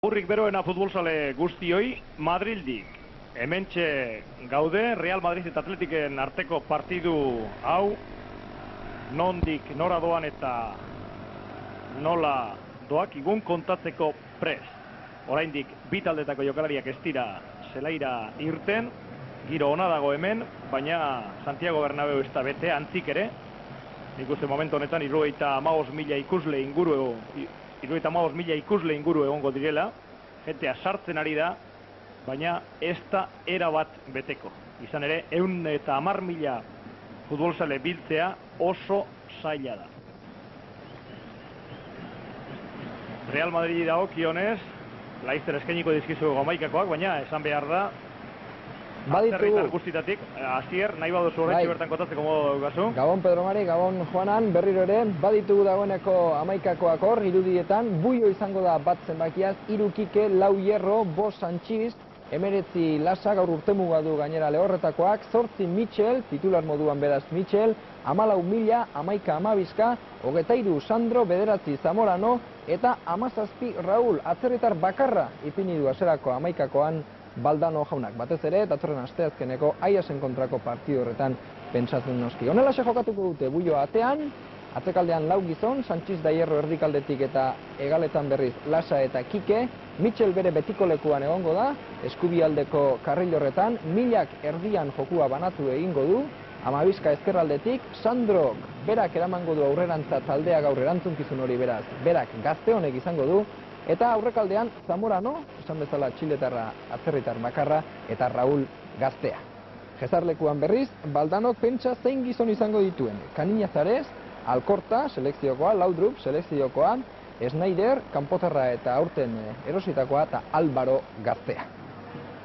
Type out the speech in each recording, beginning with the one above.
Urrik beroena futbolzale guztioi, Madrildik. Hementxe gaude, Real Madrid eta Atletiken arteko partidu hau, nondik nora doan eta nola doak igun kontatzeko prest. Oraindik bi taldetako jokalariak ez dira zelaira irten, giro ona dago hemen, baina Santiago Bernabeu ez da bete, antzik ere. Nik uste momentu honetan 75.000 ikusle inguru egongo direla, jentea sartzen ari da, baina ez da erabat beteko. Izan ere, 110.000 futbolzale biltzea oso zaila da. Real Madrid dagokionez, laizter eskainiko dizkizugu hamaikakoak, baina esan behar da, atzerritar guztitatik, Asier, nahi baduzu horretxe bertan kotatzeko modu daukazu. Gabon Pedro Mari, Gabon Juanan, berriro ere, baditugu dagoeneko hamaikakoak hor, irudietan, buio izango da bat zenbakiaz, 3 Kike, 4 Hierro, 5 Sanchiz, 19 Lasa, gaur urtemuga du gainera lehorretakoak, 8 Michel, titular moduan beraz Michel, 14 Mila, 11 Amabizka, 23 Sandro, 9 Zamorano, eta 17 Raúl, atzerritar bakarra ipini du hasierako hamaikakoan Baldano jaunak. Batez ere, datorren asteazkeneko Aiasen kontrako partidu horretan pentsatzen noski. Honelaxe jokatuko dute buioa atean, atzekaldean 4 gizon, Sanchiz da Hierro erdikaldetik eta hegaletan berriz Lasa eta Kike, Michel bere betiko lekuan egongo da, eskubialdeko karril horretan, Milak erdian jokua banatu egingo du, Amabizka ezkerraldetik, Sandrok berak eramango du aurrerantza taldea gaur erantzunkizun hori beraz, berak gazte honek izango du, eta aurrekaldean Zamorano, esan bezala txiletarra atzerritar bakarra, eta Raúl gaztea. Jezarlekuan berriz, Baldanok pentsa zein gizon izango dituen, Kaniñazarez, Alkorta, selekziokoa, Laudrup, selekziokoa, Schneider, kanpotarra eta aurten erositakoa, eta Álvaro gaztea.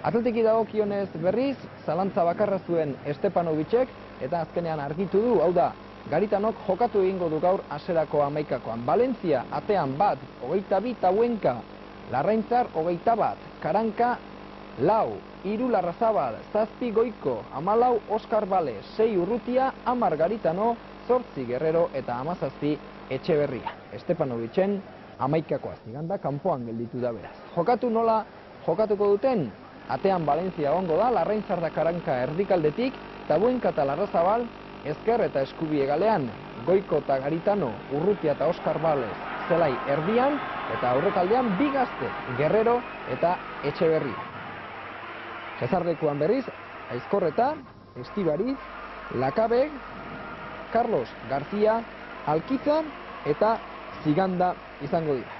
Atletiki dagokionez berriz, zalantza bakarra zuen Estepanovicek, eta azkenean argitu du, hau da, Garitanok jokatu egingo du gaur hasierako hamaikakoan. Valencia atean bat, 22 Tauenka, Larraintzar 21, Karanka 4, 3 Larrazabal, 7 Goiko, 14 Oskar Bale, 6 Urrutia, 10 Garitano, 8 Guerrero eta 17 Etxeberria. Estepanovicen hamaikakoa ziganda kanpoan gelditu da beraz. Jokatu nola jokatuko duten? Atean Valencia egongo da, Larraintzar da Karanka erdikaldetik, Tauenka eta Larrazabal ezker eta eskubi hegalean, Goiko eta Garitano, Urrutia eta Oskar Bale zelai erdian, eta aurrekaldean 2 gazte, Guerrero eta Etxeberria. Jezarlekuan berriz, Aizkorreta, Estibariz, Lakabeg, Carlos García, Alkiza eta Ziganda izango dira.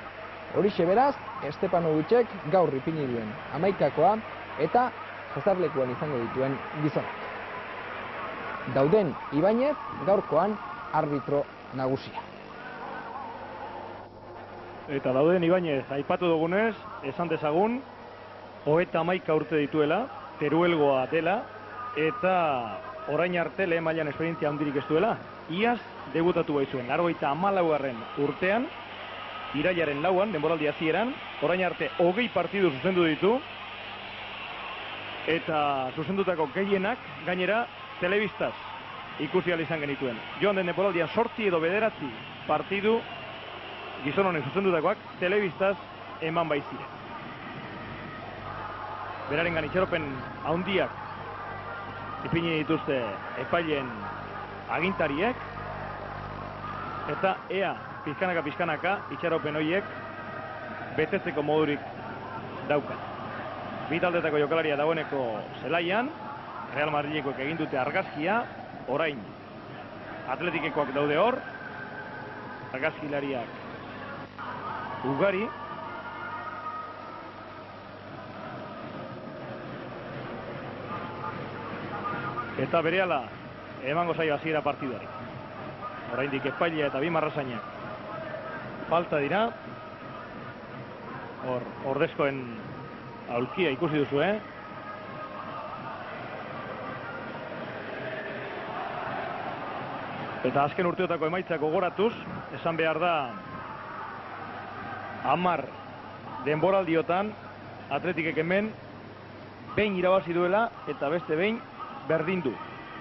Horixe beraz, Estepanovicek gaur ipini duen hamaikakoa eta Jezarlekuan izango dituen gizonak. Dauden Ibañez gaurkoan arbitro nagusia. Eta Dauden Ibañez aipatu dugunez, esan dezagun, 31 urte dituela, Teruelgoa dela, eta orain arte lehen mailan esperientzia handirik ez duela. Iaz debutatu baizuen, 94. urtean, irailaren 4an, denboraldi hasieran, orain arte 20 partidu zuzendu ditu, eta zuzendutako gehienak gainera telebistaz ikusi ahal izan genituen. Joan den denboraldian 8 edo 9 partidu gizon honen zuzendutakoak telebistaz eman baiziren. Berarengan itxaropen handiak ipini dituzte epailen agintariek, eta ea pizkanaka itxaropen horiek betetzeko modurik daukan. Bi taldetako jokalaria dagoeneko zelaian, Real Madrilekoek egin dute argazkia, orain Atletikekoak daude hor, argazkilariak ugari, eta berehala emango zaio hasiera partidari. Oraindik epailea eta 2 marrazainak falta dira. Hor ordezkoen aulkia ikusi duzu, Eta azken urteotako emaitzak gogoratuz, esan behar da 10 denboraldiotan Atletikek hemen behin irabazi duela eta beste behin berdin du.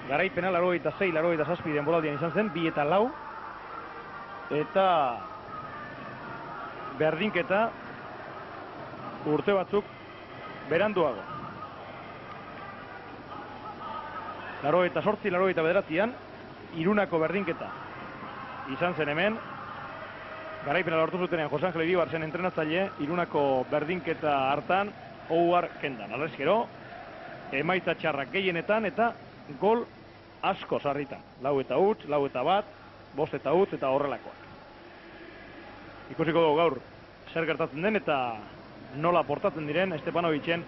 Garaipena 86-87 denboraldian izan zen, 2 eta 4, eta berdinketa urte batzuk beranduago. 88, 89an, Irunako berdinketa izan zen hemen. Garaipena lortu zutenean Jose Angel Iribar zen entrenatzaile, Irunako berdinketa hartan Ouar kendan. Alrezkero, emaitza txarrak gehienetan eta gol asko sarritan. 4 eta huts, 4 eta bat, 5 eta huts eta horrelakoak. Ikusiko dugu gaur zer gertatzen den eta nola portatzen diren Stepanovitzen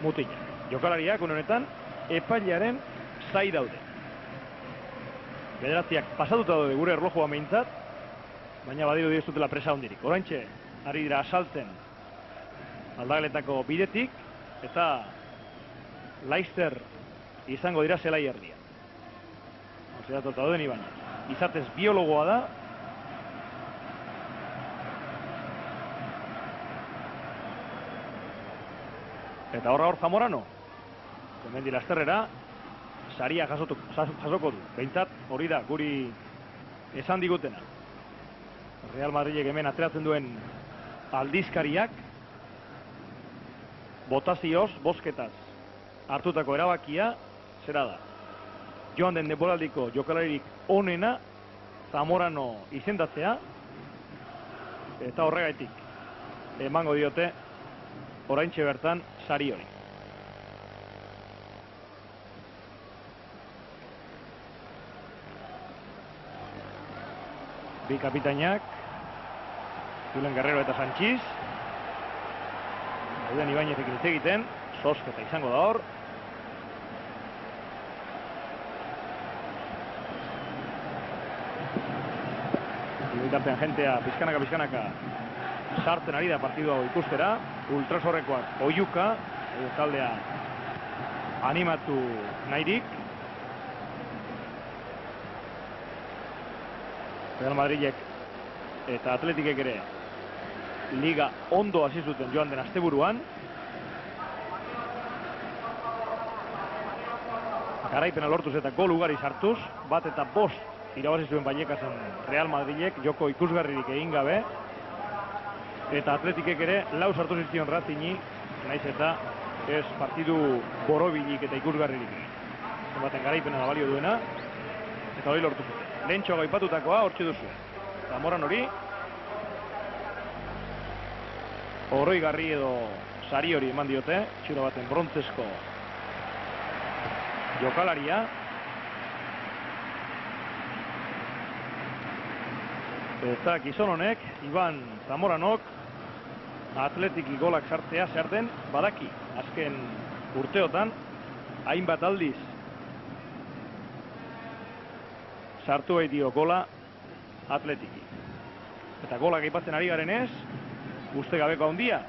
mutila. Jokalariak honetan epailearen zai daude. Bederatziak pasatuta daude gure erlojua meintzat, baina badiru ez dutela presa hondirik. Oraintxe ari dira asaltzen aldagaletako bidetik eta Leicester izango dira zelai erdia. Zeratuta dauden Ibañez. Izatez biologoa da. Eta hor Zamorano. Hemendi lasterrera saria jasoko du. Behintzat hori da guri esan digutena. Real Madridek hemen ateratzen duen aldizkariak botazioz, bozketaz hartutako erabakia zera da. Joan den denboraldiko jokalaririk onena Zamorano izendatzea eta horregaitik emango diote oraintxe bertan sari hori. Bi kapitainak, Julen Guerrero eta Sanchiz. Dauden Ibañezekin hitz egiten, zozketa izango da hor. Bitartean jentea pizkanaka sartzen ari da partidu hau ikustera. Ultrasorrekoak oiuka, taldea animatu nahirik. Real Madridek eta Atletikek ere liga ondo hasi zuten joan den asteburuan. Garaipena lortuz eta gol ugari sartuz, 1 eta 5 irabazi zuen Vallecasen Real Madridek joko ikusgarririk egin gabe. Eta Atletikek ere 4 sartu zizkion Racing'i, naiz eta ez partidu borobilik eta ikusgarririk. Zenbaten garaipena da balio duena, eta hori lortu zuten. Lehentxo gaipatutakoa hortxe duzu. Zamoran hori oroigarri edo sari hori eman diote, txiro baten brontzesko jokalaria. Eta gizon honek, Iban Zamoranok, Atletiki golak sartzea zer den badaki. Azken urteotan, hainbat aldiz sartu dio gola Atletiki. Eta golak aipatzen ari garen ez, uste gabeko handia,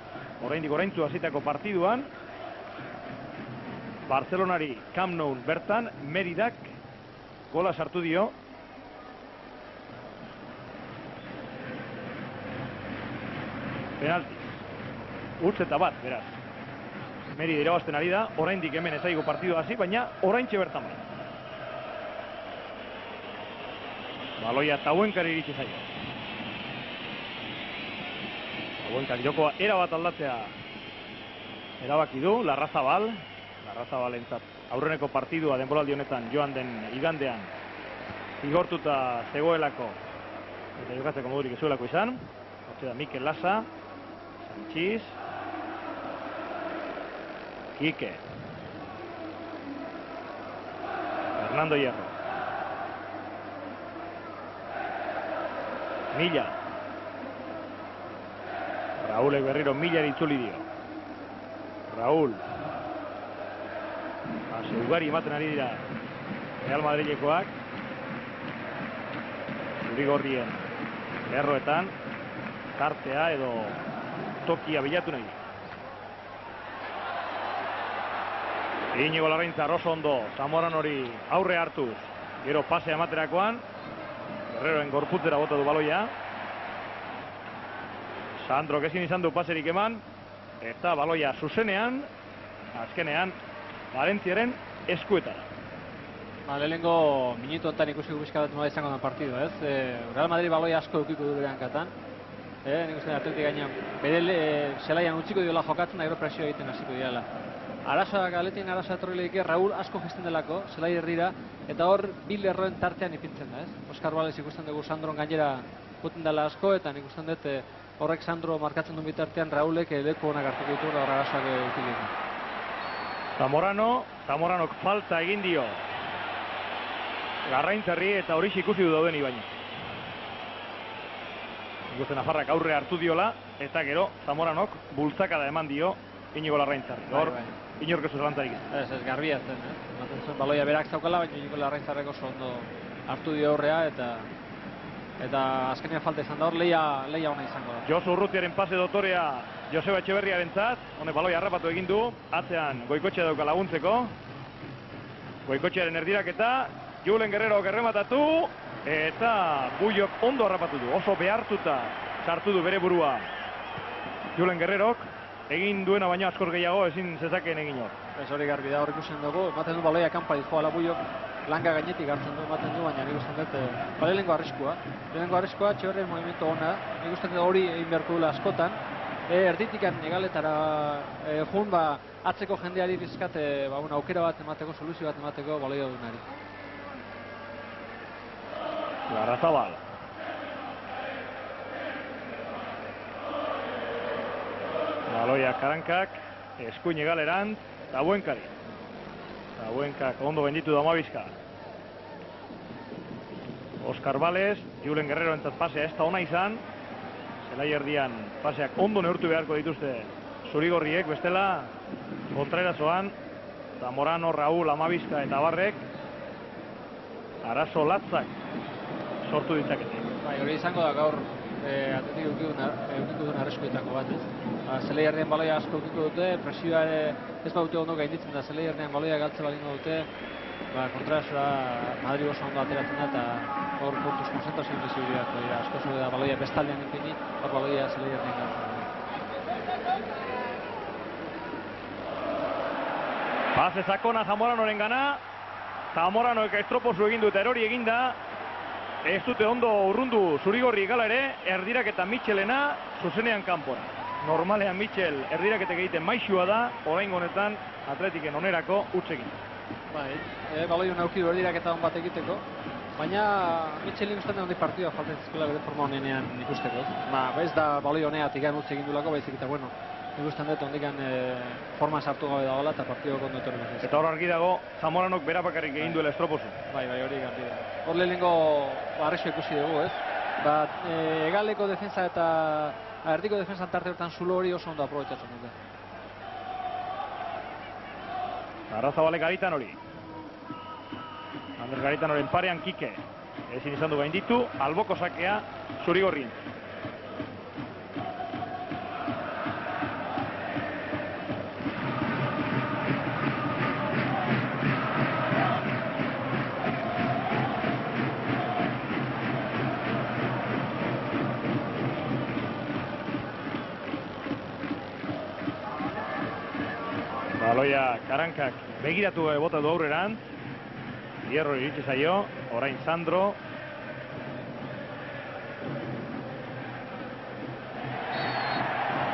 oraindik oraintzu hasitako partiduan, Barcelonari Camp Nou bertan, Meridak gola sartu dio. Penaltiz. Utz eta bat, beraz. Merida irabazten ari da, oraindik hemen ezaigo partidu hasi, baina oraintxe bertan bai. Baloia Tauenkari iritsi zaio. Tauenkari jokoa erabat aldatzea erabaki du, Larrazabalentzat aurreneko partidua denboraldi honetan joan den igandean zigortuta zegoelako eta jokatzeko modurik ez zuelako izan. Hortxe da Mikel Lasa, Sanchiz, Kike, Fernando Hierro, Milla, Raúl berriro Millari itzuli dio. Raúl ugari ematen ari dira Real Madrilekoak Zurigorrien lerroetan tartea edo tokia bilatu nahi. Iñigo Larraintza oso ondo Zamoran hori aurre hartuz, gero pase amaterakoan Guerreroen gorputzera bota du baloia. Sandro ezin izan du paserik eman eta baloia zuzenean azkenean Valentziaren eskuetara. Lehenengo minutu ontan ikusi guzkabat nola izango da partidu, ez? Real Madrid baloi asko dukiko du bere hankatan. nik uste Atletik gaina bere zelaian utziko diola jokatzen, da gero presio egiten hasiko diala. Arazoak, Atletien arazoa etorri lehike, Raúl asko gesten delako, zelai erdira, eta hor bi lerroen tartean ipintzen da, ez? Oskar Bales ikusten dugu Sandron gainera guten dela asko, eta nik usten dut horrek Sandro markatzen duen bitartean Raúlek leku honak hartuko ditu da horra arazoak utilizan. Zamoranok falta egin dio Larraintzarri eta hori ikusi du dauden Ibañez. Ikusten Nafarrak aurre hartu diola eta gero Zamoranok bultzakada eman dio Iñigo Larraintzarri. Hor, inork ez zantzarik. Ez garbia zen, ematen zuen baloia berak zaukala, baina Iñigo Larraintzarrek oso ondo hartu dio aurrea eta azkenean falta izan da hor, leia ona izango da. Josu Urrutiaren pase dotorea Joseba Etxeberriarentzat, honek baloia harrapatu egin du, atzean Goikotxea dauka laguntzeko. Goikotxearen erdiraketa, Julen Guerrerok errematatu, eta Buiok ondo harrapatu du, oso behartuta sartu du bere burua Julen Guerrerok, egin duena baina askor gehiago ezin zezakeen egin hor. Ez hori garbi da, hor ikusten dugu, ematen du baloia kanpa joala Buiok, langa gainetik hartzen du, ematen du, baina nik usten dut, lehenengo arriskua, Etxeberrien movimiento ona, nik usten dut hori egin beharko dula askotan, erditikan egaletara jun, atzeko jendeari bizkat aukera bat emateko, soluzio bat emateko baloia dunari. Larrazabal. Baloia Karankak, eskuin egalerant, Tabuenkari. Tabuenkak ondo benditu da Amabizka. Oskar Bales, Julen Guerrero entzat pasea ez da ona izan. Zelai erdian paseak ondo neurtu beharko dituzte zurigorriek, bestela kontraerazoan Zamorano, Raúl, Amabizka eta Barrek arazo latzak sortu ditzakete. Bai, hori izango da gaur Atletik eukiko duen arreskoetako bat, ez? Zelai erdian baloia asko eukiko dute, presioa ez baute ondo gainditzen da, zelai erdian baloia galtze balingo dute, kontraerazoa Madrid oso ondo ateratzen da, eta hor kontuz konzentrazio inbizibiliako dira, asko zure da baloia bestaldean ipini, hor baloia zelai erdian galtzen da. Pase sakona Zamoranoren gana, Zamoranoek estropozu egin dut, erori eginda, ez dute ondo urrundu zurigorri gala ere, erdirak eta Mitxelena zuzenean kanpora. Normalean Mitxel erdiraketek egiten maixua da, orain honetan Atletiken onerako utzekin. Bai, baloion aukidu erdiraketa hon bat egiteko, baina Mitxelin ustean hondi partidua falten zizkola bere forma honenean ikusteko. Ez da baloi honeatik utze egin dulako, baizik eta bueno, ikusten dut ondikan forma sartu gabe dagoela eta partidua kondo etorri bat. Eta hor argi dago, Zamoranok berapakarrik egin duela estropozu. Bai, hori garbi da. Hor lehenengo arrexo ikusi dugu, ez? Egaleko defensa eta erdiko defensan tarte hortan zulo hori oso ondo aprobetxatzen dute. Arrazabalek Garitan hori. Ander Garitanoren parean Kike. Ezin izan du gainditu, alboko sakea zurigorrien. Baloia Karankak begiratu bota du aurrerant. Hierro iritsi zaio, orain Sandro.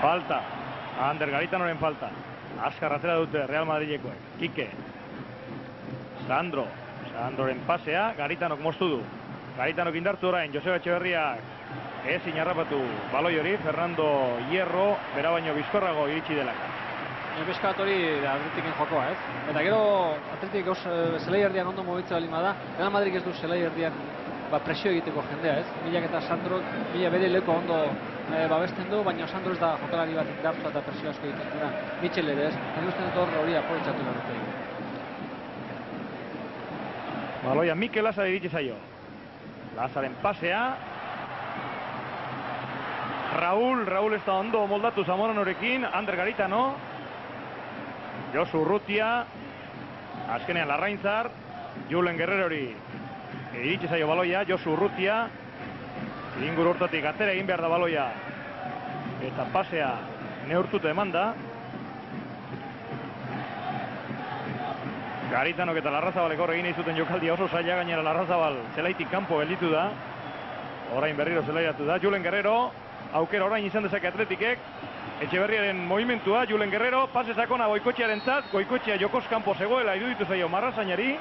Falta, Ander Garitanoren falta. Azkar atera dute Real Madrilekoek. Kike. Sandroren pasea, Garitanok moztu du. Garitanok indartu orain, Joseba Etxeberriak ezin harrapatu baloi hori, Fernando Hierro, bera baino bizkorrago iritsi delako. Bizkat hori Atletiken jokoa, ez? Eta gero Atletik zelai erdian ondo mobitza balima da, Real Madrid ez du zelai erdian presio egiteko jendea, ez? Milak eta Sandrok, bere leko ondo babesten du, baina Sandro ez da jokalari bat indartua eta presio asko egiten duena. Mitxel ere, ez? Nik uste dut hori aprobetxatu dute. Baloia Mikel Lazar iritsi zaio. Lazaren pasea. Raúl ez da ondo moldatu Zamoranorekin, Ander Garitano. Josu Urrutia, azkenean Larraintzar, Julen Guerrerori iritsi zaio baloia, Josu Urrutia, inguru hortatik atera egin behar da baloia, eta pasea neurtuta eman da. Garitanok eta Larrazabalek hor egin izuten jokaldia oso zaila, gainera Larrazabal zelaitik kanpo gelditu da, orain berriro zelairatu da, Julen Guerrero, aukera orain izan dezake Atletikek. Etxeberriaren movimentua, Julen Guerrero, pase sakona Goikoetxearen zat, Goikoetxea jokoz kanpo zegoela iruditu zaio Marrazainari,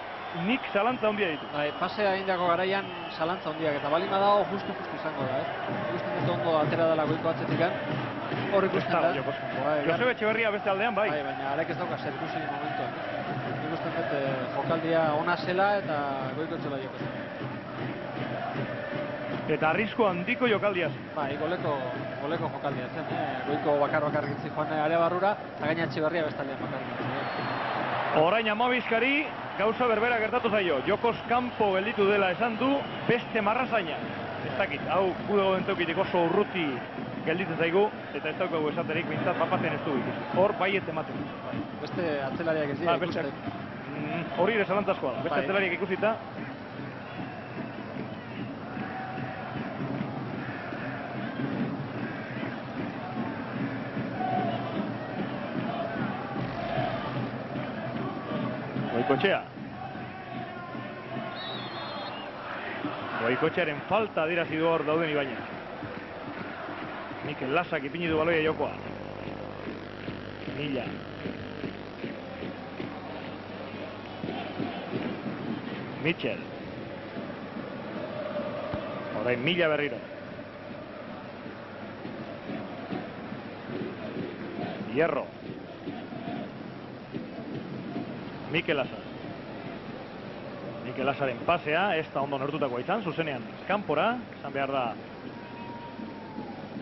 nik zalantza handia ditu. Pasea indako garaian zalantza handiak, eta balima dago justu izango da, Ikusten dut ondo atera dela Goiko atzetikan, hor ikusten da. Josebe Etxeberria beste aldean, bai. Baina arek ez dauka zer ikusi momentuan. Ikusten dut jokaldia ona zela eta Goiko txela jokozen. Eta arrisku handiko jokaldia zen. Bai, goleko jokaldia zen, Goiko bakar gitzi joan area barrura, eta gaina Etxeberria bestaldean bakar gitzi. Orain Amabizkari gauza berbera gertatu zaio. Jokoz kanpo gelditu dela esan du beste Marrazaina. Ez dakit, hau gudego denteukitik oso urruti gelditzen zaigu, eta ez daukagu esaterik bintzat papaten ez du ikusi. Hor baiet ematen. Beste atzelariak ez dira ikusten. Hori ere zalantzazkoa da, beste atzelariak ikusita. Goikoetxea. Goikoetxearen falta adirazi du hor dauden Ibañez. Mikel Lasak ipini du baloia jokoa. Milla. Mitchell. Orain Milla berriro. Hierro. Mikel Lasa. Mikel Lasaren pasea, ez da ondo nortutakoa izan, zuzenean kanpora, esan behar da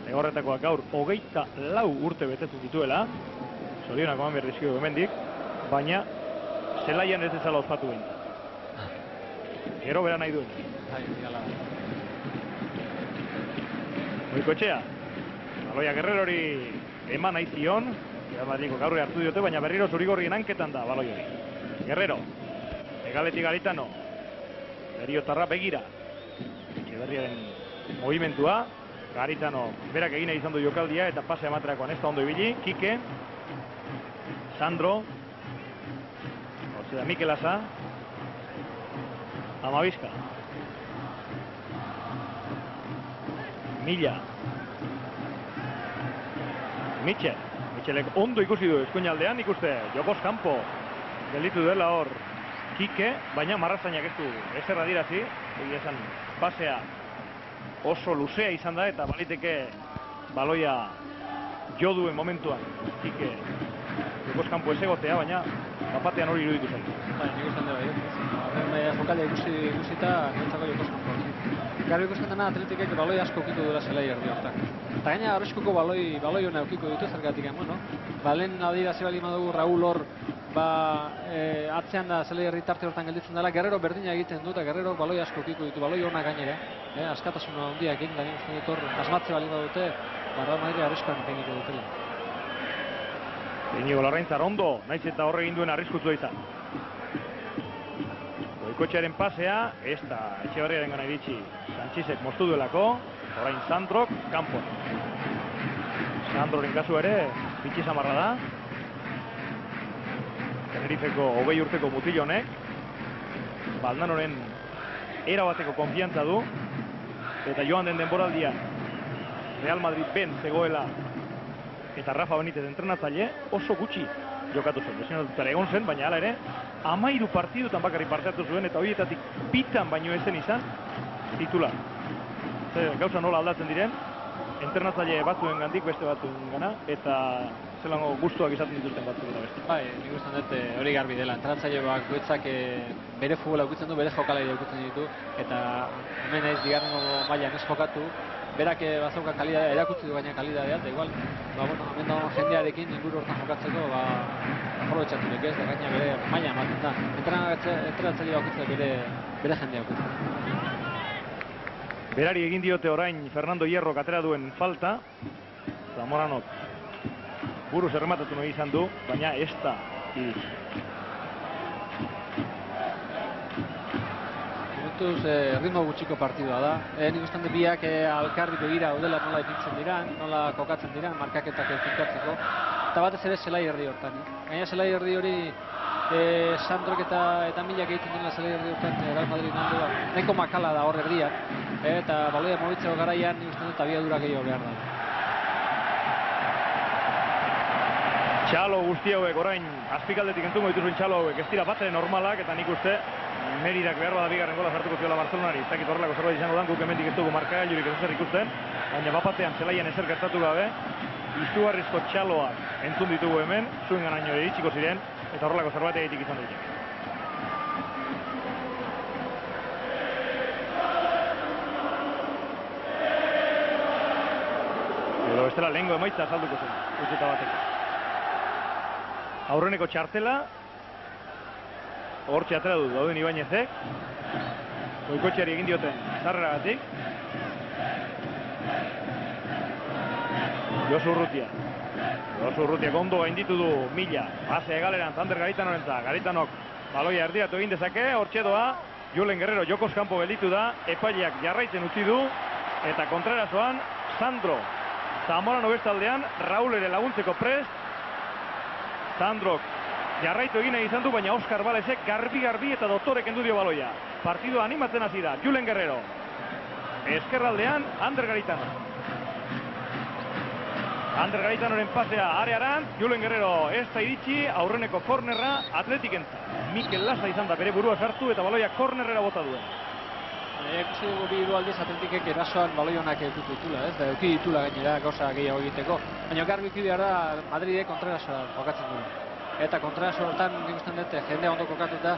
Legorretakoak gaur 24 urte betetzen dituela, zorionak eman behar dizkio hemendik, baina zelaian ez dezala ospatu behin. Gero bera nahi duen. Goikoetxea. Baloia Guerrerori eman nahi zion, Real Madrideko gaur hartu diote, baina berriro zurigorrien hanketan da baloiari. Guerrero. Egaletik Garitano. Beriotarra begira. Etxeberriaren movimentua. Garitano berak egin izan du jokaldia eta pase ematerakoan ez da ondo ibili. Kike. Sandro. Hortzeda Mikel Lasa. Amabizka. Milla. Mitchell. Mitchellek ondo ikusi du eskuinaldean, ikuste jokoz kanpo gelditu dela hor Kike, baina Marrazainak ez du ezer adirazi, egia esan pasea oso luzea izan da eta baliteke baloia jo duen momentuan Kike jokoz kanpo ez egotea, baina bapatean hori iruditu zen. Nik usten dira, jokaldia ikusita nintzako jokoz kanpo. Garo ikusten dena Atletikek baloi asko ukitu dura zelai erdi hortan. Eta gaina arriskuko baloi hona ukiko dute zergatik, lehen adirazi bali madugu Raúl hor atzean da zelai erdi tarte hortan gelditzen dela, Guerrero berdina egiten du eta Guerrero baloi asko ukiko ditu, baloi hona gainera, askatasuna handiakin, da uste dut hor asmatze bali badute, Real Madrid arriskuan ipiniko dutela. Inigo Larraintzar ondo, naiz eta horre egin duen arriskutua izan. Goikoetxearen pasea, ez da Etxeberriaren gana iritsi Sanchizek moztu duelako, orain Sandrok, kanpo. Sandroren kasu ere, bitxi samarra da. Tenerifeko 20 urteko mutil honek, Baldanoren erabateko konfiantza du, eta joan den denboraldian Real Madrid ben zegoela eta Rafa Benítez entrenatzaile oso gutxi jokatu zen. Lesionatuta egon zen, baina hala ere 13 partidutan bakarrik parte hartu zuen eta horietatik bitan baino ez zen izan titular. Gauza nola aldatzen diren, entrenatzaile batzuen gandik beste batzuen gana, eta zelango gustuak izaten dituzten batzuk eta beste. Bai, nik ustean dut hori garbi dela. Entrenatzaile bakoitzak bere futbola ukitzen du, bere jokalari ukitzen ditu, eta hemen ez bigarrengo mailan ez jokatu, berak bazauka kalidadea erakutsi du baina kalidadea, eta igual, hemen dagoen jendearekin inguru hortan jokatzeko, aprobetxaturik ez, da gaina bere maila ematen da. Entrenatzaile bakoitzak bere jendea ukitzen. Berari egin diote orain Fernando Hierro atera duen falta, Zamoranok buruz errematatu nahi izan du, baina ez da iritsi. Ritmo gutxiko partidua da. Nik ustean de biak alkarri begira udela nola ipintzen diran, nola kokatzen diran, markaketak finkatzeko. Eta batez ere zelai erdi hortan. Gaina zelai erdi hori Sandrok eta Milak egiten duen zelai erdi urtean Real Madrid nahiko, nahiko makala da hor erdian, eta baloia mobitzeko garaian nik uste dut abiadura gehiago behar da. Txalo guzti hauek orain azpikaldetik entzungo dituzuen txalo hauek ez dira batere normalak, eta nik uste Meridak behar bada bigarren gola sartuko ziola Barcelonari. Ez dakit horrelako zerbait izango dan, guk hemendik ez dugu markagailurik ez ezer ikusten, baina bapatean zelaian ezer gertatu gabe, izugarrizko txaloak entzun ditugu hemen, zuenganaino iritsiko ziren, eta horrelako zerbait egitik izan dut. Edo bestela lehengo emaitza azalduko zen, utxeta bateko. Aurreneko txartela, hortxe atera dut dauden Ibañezek, Goikotxeari egin dioten zarreragatik. Josu Urrutia ondo gainditu du Mila, base egaleran Zander Garitanorentzat, Garitanok baloia erdiatu egin dezake, hortxe doa, Julen Guerrero jokoz kanpo gelditu da, epaileak jarraitzen utzi du, eta kontrarazoan Sandro Zamorano bestaldean, Raul ere laguntzeko prest, Sandrok jarraitu egin izan du, baina Oskar Balezek garbi eta doktore kendu dio baloia. Partidua animatzen hasi da, Julen Guerrero. Eskerraldean, Ander Garitano. Ander Garitanoren pasea arearan, Julen Guerrero ez da iritsi, aurreneko kornerra Atletikentza. Mikel Lasa izan da bere burua sartu eta baloia kornerrera bota duen. Ikusi dugu bi hiru aldiz Atletikek erasoan baloionak eduki ditula, ez? Da eduki ditula gainera gauza gehiago egiteko. Baina garbi ikusi behar da Madridek kontrarasoa jokatzen du. Eta kontraraso hortan nik uste dut jendea ondo kokatuta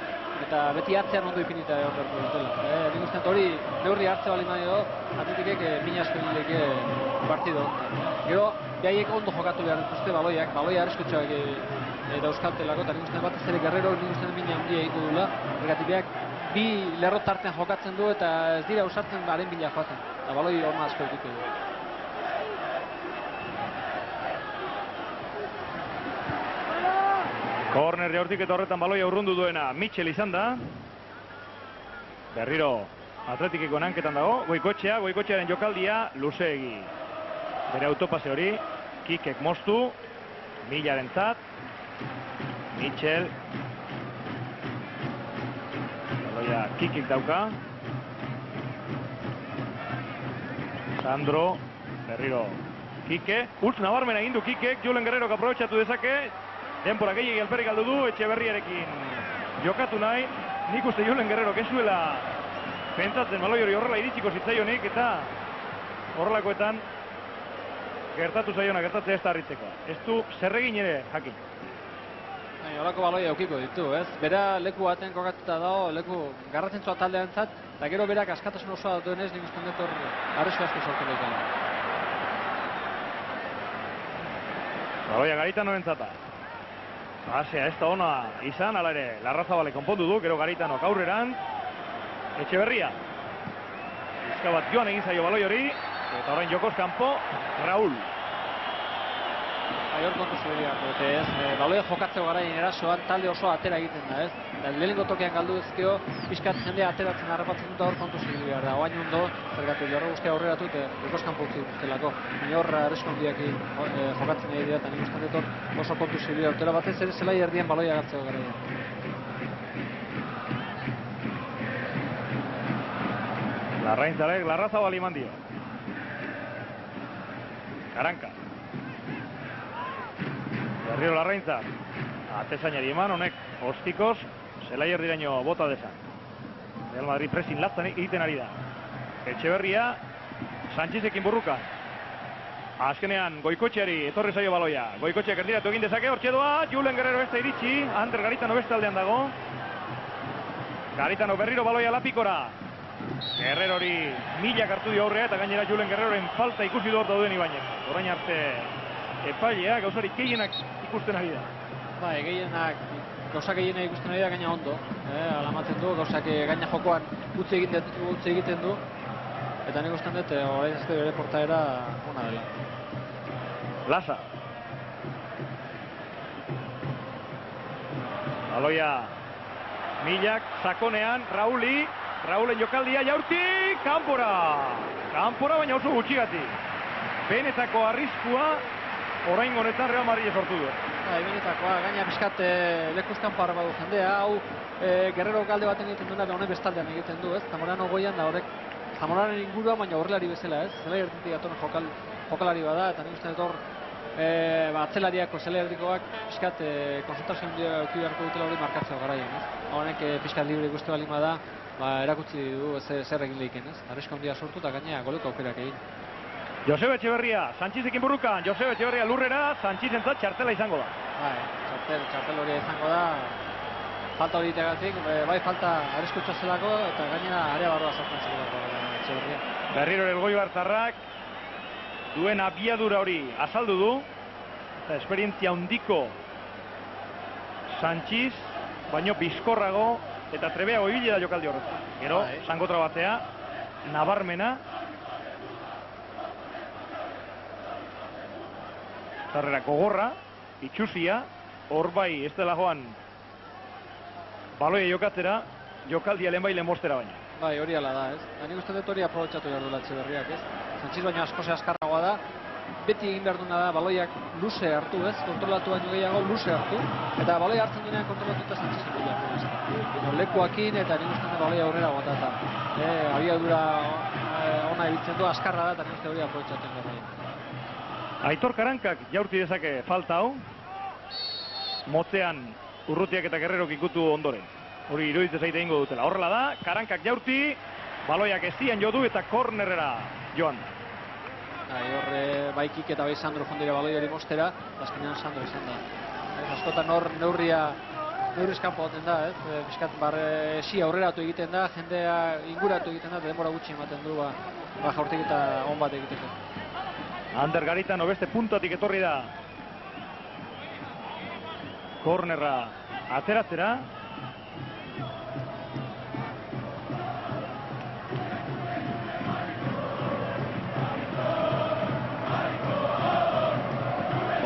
eta beti hartzean ondo ipinita egon bertu dutela. Nik uste dut hori neurri hartze bali maio Atletikek mina asko egileke partido. Gero, behaiek ondo jokatu behar dituzte baloia arriskutsuak dauzkantelako, eta nik uste batez ere Guerrero nik uste mina handia egingo dula, ergatik behak bi lerro tartean jokatzen du eta ez dira usartzen haren bila joaten, eta baloi horma asko egite du. Korner jaurtik eta horretan baloia urrundu duena Mitchell izan da. Berriro Atletikeko nanketan dago, Goikotxearen jokaldia luzeegi. Bere autopase hori, Kikek moztu, Milaren zat, Mitchell. Baloia Kikek dauka. Sandro, berriro Kike. Ultz nabarmena egin du Kikek, Julen Guerrero aprobetxatu dezake. Denbora gehiagi alperrik aldu du, Etxeberriarekin jokatu nahi. Nik uste Julen Guerrero kezuela pentsatzen baloi hori horrela iritsiko zitzaionik, eta horrelakoetan gertatu zaiona, gertatzea ez da harritzeko. Ez du zerregin ere jakin. Horako baloia eukiko ditu, ez? Bera leku baten kokatuta dago, leku garrantzitsua taldeantzat, eta gero berak askatasun osoa duen ez, nik uste dut hor arrisku asko sortu daitela. Baloia Garitanorentzat. Basea ez da ona izan, ala ere, Larrazabale konpondu du, gero Garitanok aurreran. Etxeberria. Bizka bat joan egin zaio baloi hori, eta orain jokoz kanpo, Raul. Hor kontu zuberia, ez, baloia jokatzeko garaien erasoan talde osoa atera egiten da, ez? Lehenengo tokean galdu ezkeo, pixkat jendea ateratzen harrapatzen dut hor kontu zuberia da. Oain ondo, zergatu jorro guztia aurreratu eta jokoz kanpo utzi guztelako. Hor arriskondiak jokatzen nahi dira, eta nik uste dut oso kontu zuberia urtela batez ere zelai erdien baloia gartzeko garaien. Larraintzarek Larrazabal iman dio. Karanka. Berriro Larraintzar. Atezainari eman, honek ostikoz, zelai erdiraino bota dezan. Real Madrid presin latzan egiten ari da. Etxeberria, Sanchizekin burruka. Azkenean Goikotxeari etorri zaio baloia. Goikotxeak erdiratu egin dezake, hortxe doa, Julen Guerrero ez da iritsi, Ander Garitano bestaldean dago. Garitano berriro baloia lapikora. Guerrero hori Milak hartu dio aurrea, eta gainera Julen Guerreroren falta ikusi du hor dauden Ibañez. Orain arte epailea gauzarik gehienak ikusten ari da. Bai, gauza gehienak ikusten ari da gaina ondo. Alamatzen du, gauzak gaina jokoan utzi egiten du. Eta nik usten dut, orain ez bere portaera ona dela. Lasa. Baloia Milak, sakonean, Raulen jokaldia jaurtik, kanpora baina oso gutxigatik. Benetako arriskua orain honetan Real Madrid sortu du. benetakoa, gaina pixkat lekuskan par badu jendea, hau Guerrero alde baten egiten duena, honek bestaldean egiten du, ez? Zamorano goian da horrek, Zamoranoren ingurua, baina horrelari bezala, ez? Zelai erditik datorren jokalari bada, eta nik uste dut atzelariako zelai erdikoak pixkat konsultazio handia euki beharko dutela hori markatzea garaian, ez? Honek pixkat libre ikuste balima da, erakutsi du zer egin lehiken, ez? Arresko handia sortu eta gainea goleko aukerak egin. Joseba Etxeberria, Sanchizekin burrukan, Joseba Etxeberria lurrera, Sanchizentzat txartela izango da. Txartel hori izango da, falta hori itegatik, bai falta arriskutsa zelako eta gainera area barroa sartzen zelako Etxeberria. Berriro Elgoibartarrak duen abiadura hori azaldu du, eta esperientzia handiko Sanchiz, baino bizkorrago eta trebeago ibili da jokaldi horretan. Gero, zangotra batea, nabarmena, zarrera gogorra, itxusia, hor bai ez dela joan baloia jokatzera, jokaldia lehen bai lehen mostera baina. Bai, hori ala da, ez? Nik uste dut hori aprobetxatu behar duela Etxeberriak, ez? Sanchiz baina asko azkarragoa da, beti egin behar duena da baloiak luze hartu, ez? Kontrolatu baino gehiago luze hartu, eta baloia hartzen duenean kontrolatuta Sanchiz hartu behar, ez? Lekuakin eta nik uste dut baloia aurrera gotata. Abiadura ona ibiltzen du, azkarra da, eta nik uste hori aprobetxatzen behar. Aitor Karankak jaurti dezake falta hau, motzean Urrutiak eta Guerrerok ikutu ondoren. Hori iruditzen zaite egingo dutela. Horrela da, Karankak jaurti, baloiak ezian jo du eta kornerera joan. Horre baikik eta bai Sandro jondira baloi hori mostera, azkenean Sandro izan da. Askotan hor neurriz kanpo goten da, ez? Piskat esi aurreratu egiten da, jendea inguratu egiten da, denbora gutxi ematen du, jaurtik eta on bat egiteko. Ander Garitano beste puntatik etorri da kornerra ateratzera.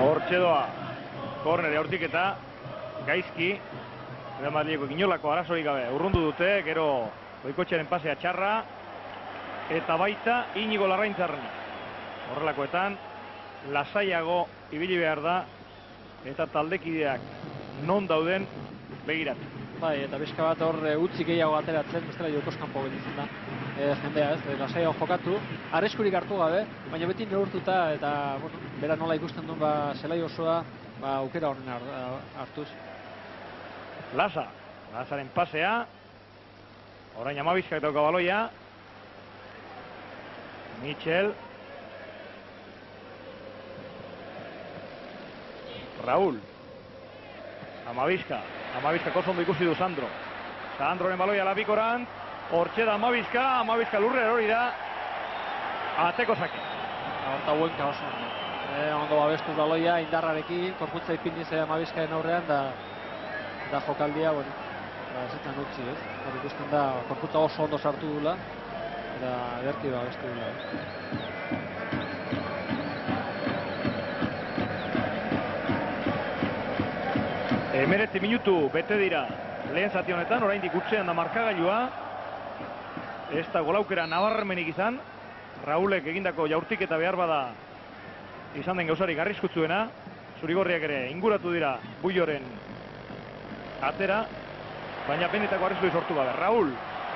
Hortxe doa kornere hortik eta gaizki Real Madrideko inolako arazorik gabe urrundu dute, gero Goikotxearen pasea txarra eta baita Inigo Larraintzarren. Horrelakoetan, lasaiago ibili behar da eta taldekideak non dauden begiratu. Bai, eta bizka bat hor utzi gehiago ateratzen, bestela jokoz kanpo betitzen da jendea, ez? Lasaiago jokatu, arriskurik hartu gabe, baina beti neurtuta eta bera nola ikusten duen zelai osoa aukera honen hartuz. Lasaren pasea, orain Amabizkak dauka baloia, Michel, Raúl, Amabizka oso ondo ikusi du Sandro. Sandroren baloia lapikoran, hortxe da Amabizka lurre hori da, ateko zake. Horta huenka oso ondo babestu baloia, indarrarekin, korputza ipiniz Amabizkaen aurrean, da jokaldia, zetan utzi, ez? Hor ikusten da, korputza oso ondo sartu dula, eta ederki babestu dula. 19 minutu bete dira lehen zati honetan, oraindik gutxean da markagailua. Ez da golaukera nabarmenik izan. Raulek egindako jaurtik eta behar bada izan den gauzarik arriskutsuena. Zurigorriak ere inguratu dira Buioren atera, baina benetako arrisku sortu gabe.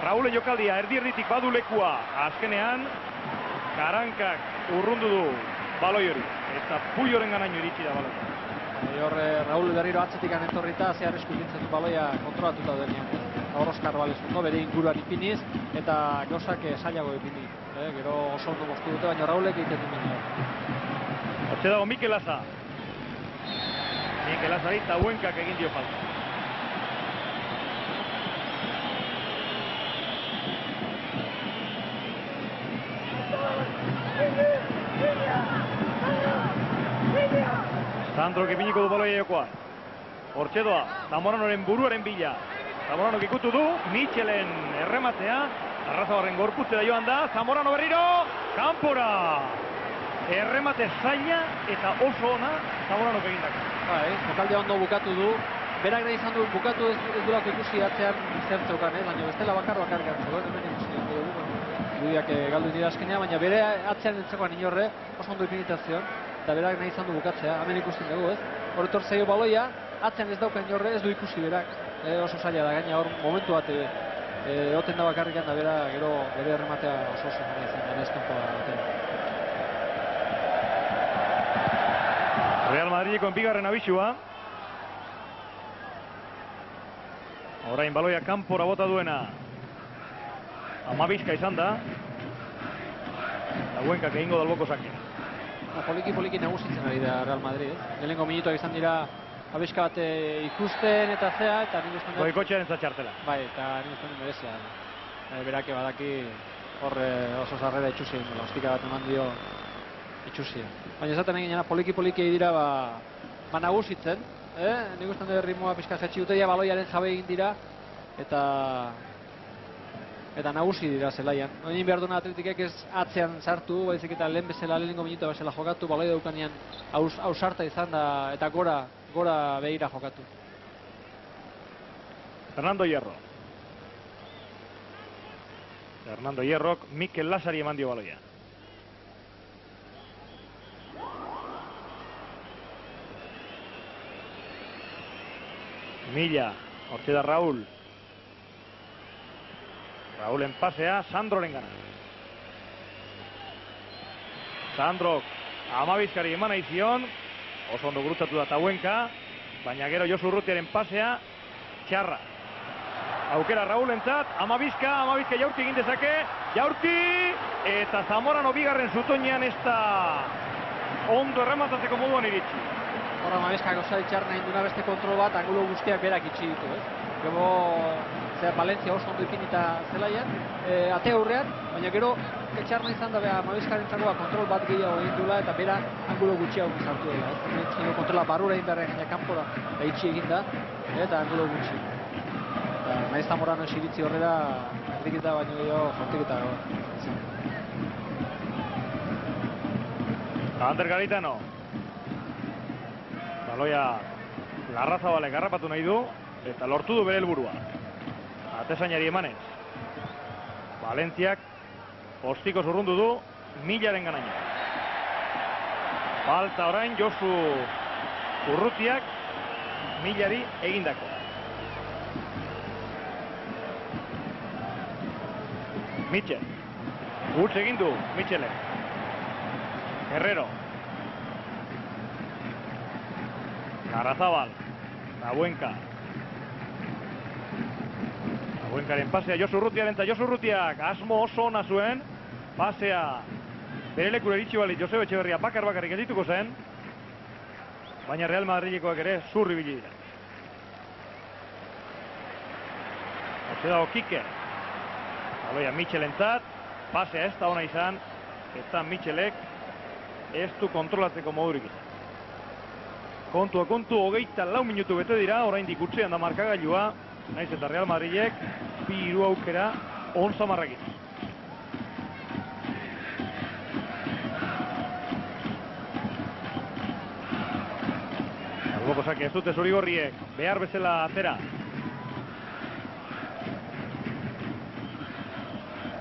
Raulen jokaldia erdi-erditik badu lekua. Azkenean, Karankak urrundu du baloi hori. Eta Buioren ganaino iritsi da baloi. Raul berriro atzetik etorrita, ze arrisku ipintzen du baloia kontrolatuta denean. Hor Oskar Balezundo bere inguruan ipiniz, eta gauzak zailago ipini. Gero oso ondo moztu dute, baina Raulek egiten du baina. Hortxe dago Mikel Laza. Mikel Lazari eta Huenkak egin dio falta. Sandro ipiniko du baloia jokoa. Hortxe doa, Zamoranoren buruaren bila. Zamorano ikutu du, Michelen errematea. Arrazabarren gorputzera joan da, Zamorano berriro, kanpora! Erremate zaila eta oso ona Zamorano egindako. Jokaldea ondo bukatu du. Berak nahi izan du bukatu ez durako ikusi atzean zer zeukan, baina bestela bakar gartzeko. Hemen ikusi dugu, irudiak galdu dira azkenean, baina bere atzean entzekoan inorre, oso ondo ipinitazion. Eta berak nahi izan du bukatzea, hemen ikusten dugu, ez? hor etortzaio baloia, atzen ez daukan jorre ez du ikusi berak, oso zaila da, gaina hor momentu bat oten da bakarrik da bera, gero bere errematea oso zaila izan da, ez kanpoa atera. Real Madrideko bigarren abisua. Orain baloia kanpora bota duena. Amabizka izan da. Dauenkak egingo dalboko sake. Poliki nagusitzen ari da Real Madrid. Lehenengo minutuak izan dira abiska bat ikusten eta zea, eta nik usten dut... Goikotxearen zatxartela. Bai, eta nik usten dut merezia. Berake badaki hor oso zarrera itxusi, ostika bat eman dio itxusi. Baina esaten egin poliki dira ba nagusitzen. Nik usten dut ritmoa pixka jetxi dute, baloiaren jabe egin dira, eta nagusi dira zelaian. Egin behar duna Atletikek ez atzean sartu, baizik eta lehen bezala, lehenengo minuta bezala jokatu, baloi daukanean ausarta izan da, eta gora behira jokatu. Fernando Hierro. Fernando Hierrok Mikel Lasari eman dio baloia. Milla, hortxe da Raúl. Raúlen pasea, Sandroren gana. Sandrok Amabizkari eman aizion, oso ondo gurutzatu da Tauenka, baina gero Josu Urrutiaren pasea, txarra. Aukera Raúlentzat, Amabizka jaurti egin dezake, jaurti, eta Zamorano bigarren zutoinean ez da ondo errematatzeko moduan iritsi. Horra Amabizka gauzari txarra nahi duna beste kontrol bat, angulo guztiak berak itxi ditu, Gero, Valencia oso ondo ipinita zelaian, ate aurrean, baina gero txarra izan da Amabizkaren txakoa kontrol bat gehiago egin duela, eta bera angulo gutxiago sartu dela. Kontrola barrura egin beharren gaina kanpora, itxi egin da, eta angulo gutxi. Naiz Zamorano esiritzi horrela, erdiketa baino gehiago jortiketa izan. Ander Garitano. Baloia Larrazabalek harrapatu nahi du, eta lortu du bere helburua. Atezainari emanez. Valentziak ostiko zurrundu du Millaren ganaino. Falta orain Josu Urrutiak Millari egindako. Mitchell. Utz egin du Mitchellek. Herrero. Larrazabal. Tauenka. Tauenkaren pasea Josu Urrutiaren, eta Josu Urrutiak asmo oso ona zuen. Pasea bere lekura iritsi balit Joseba Etxeberria bakarrik geldituko zen. Baina Real Madrilekoak ere zurri bili dira. Hortxe dago Kike. Baloia Mitchellentzat, pasea ez da ona izan, eta Mitchellek ez du kontrolatzeko modurik izan. Kontua kontu, 24 minutu bete dira, oraindik utzean da markagailua, naiz eta Real Madrilek bi hiru aukera on samarrak ditu. Alboko sake ez dute zurigorriek, behar bezala atera.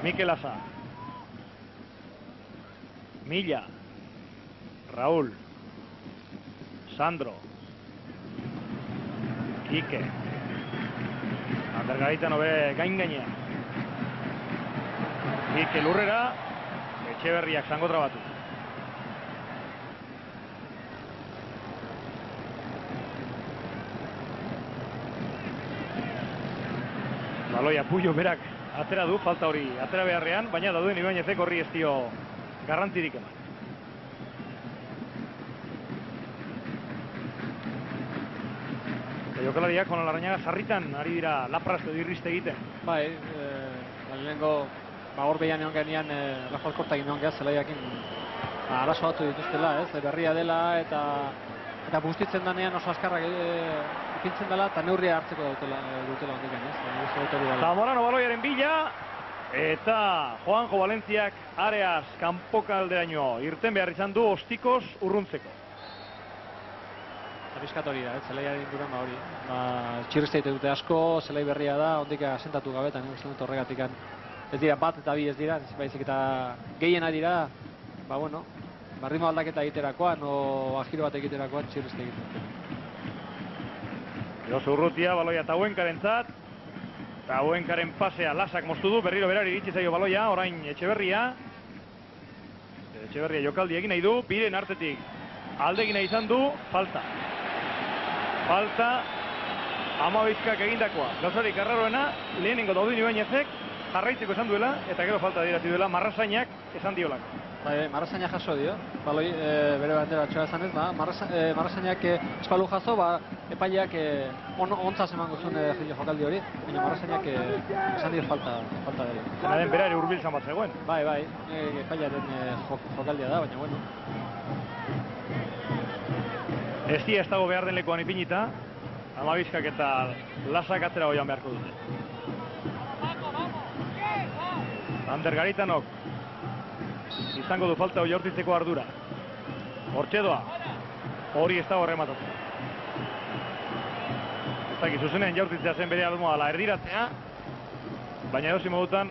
Mikel Asa. Milla. Raúl. Sandro. Kike. Ander Garitano be gain gainean. Kike lurrera. Etxeberriak zango trabatu. Baloia Puyo berak atera du, falta hori atera beharrean, baina da duen Ibañezek horri ez dio garrantzirik eman. Jokalariak Juan Larrañaga sarritan ari dira laprazte dirriste egiten. Bai, lehenengo hor behian egon genean Rafael Kortak egon geha zelaiakin arazo batu dituztela, berria dela eta bustitzen danean oso askarrak ipintzen dela eta neurria hartzeko dutela ondikan, Zamorano baloiaren bila eta Juanjo Valentziak areaz kanpokalderaino irten behar izan du ostikoz urruntzeko. Bizkat hori da, zelaiaren inguruan hori. Txirrizte egite dute asko, zelai berria da, ondik asentatu gabetan, uste dut horregatik ez dira bat eta bi ez dira, baizik eta gehiena dira, barrimo aldaketa egiterakoan, o agiro bat egiterakoan, txirrezte egiten. Josu Urrutia, baloia Tauenkarentzat. Tauenkaren pasea Lasak moztu du, berriro berari iritsi zaio baloia, orain Etxeberria. Etxeberria jokaldi egin nahi du, biren artetik alde egin nahi izan du, falta. Falta, Amabizkak egindakoa. Gauzarik arraroena, lehenengo Daudin Ibañezek jarraitzeko esan duela, eta gero falta dirazi duela, Marrazainak esan diolako. Marrazainak jaso dio, baloi bere bandera atxoa esan ez, Marrazainak espalu jaso, epaileak ontzaz emango zuen jokaldi hori, baina Marrazainak esan dio falta dela. Zena den bera ere hurbil zan bat zegoen. Bai, epailearen jokaldia da, baina bueno. Ez dago behar den lekuan ipinita, Amabizkak eta Lasak atzera goian beharko dute. Ander Garitanok izango du falta hori jaurtitzeko ardura. Hortxe doa, hori ez dago errematatzen. Ez dakit, zuzenean jaurtitzea zen bere almoa ala erdiratzea, baina edozi modutan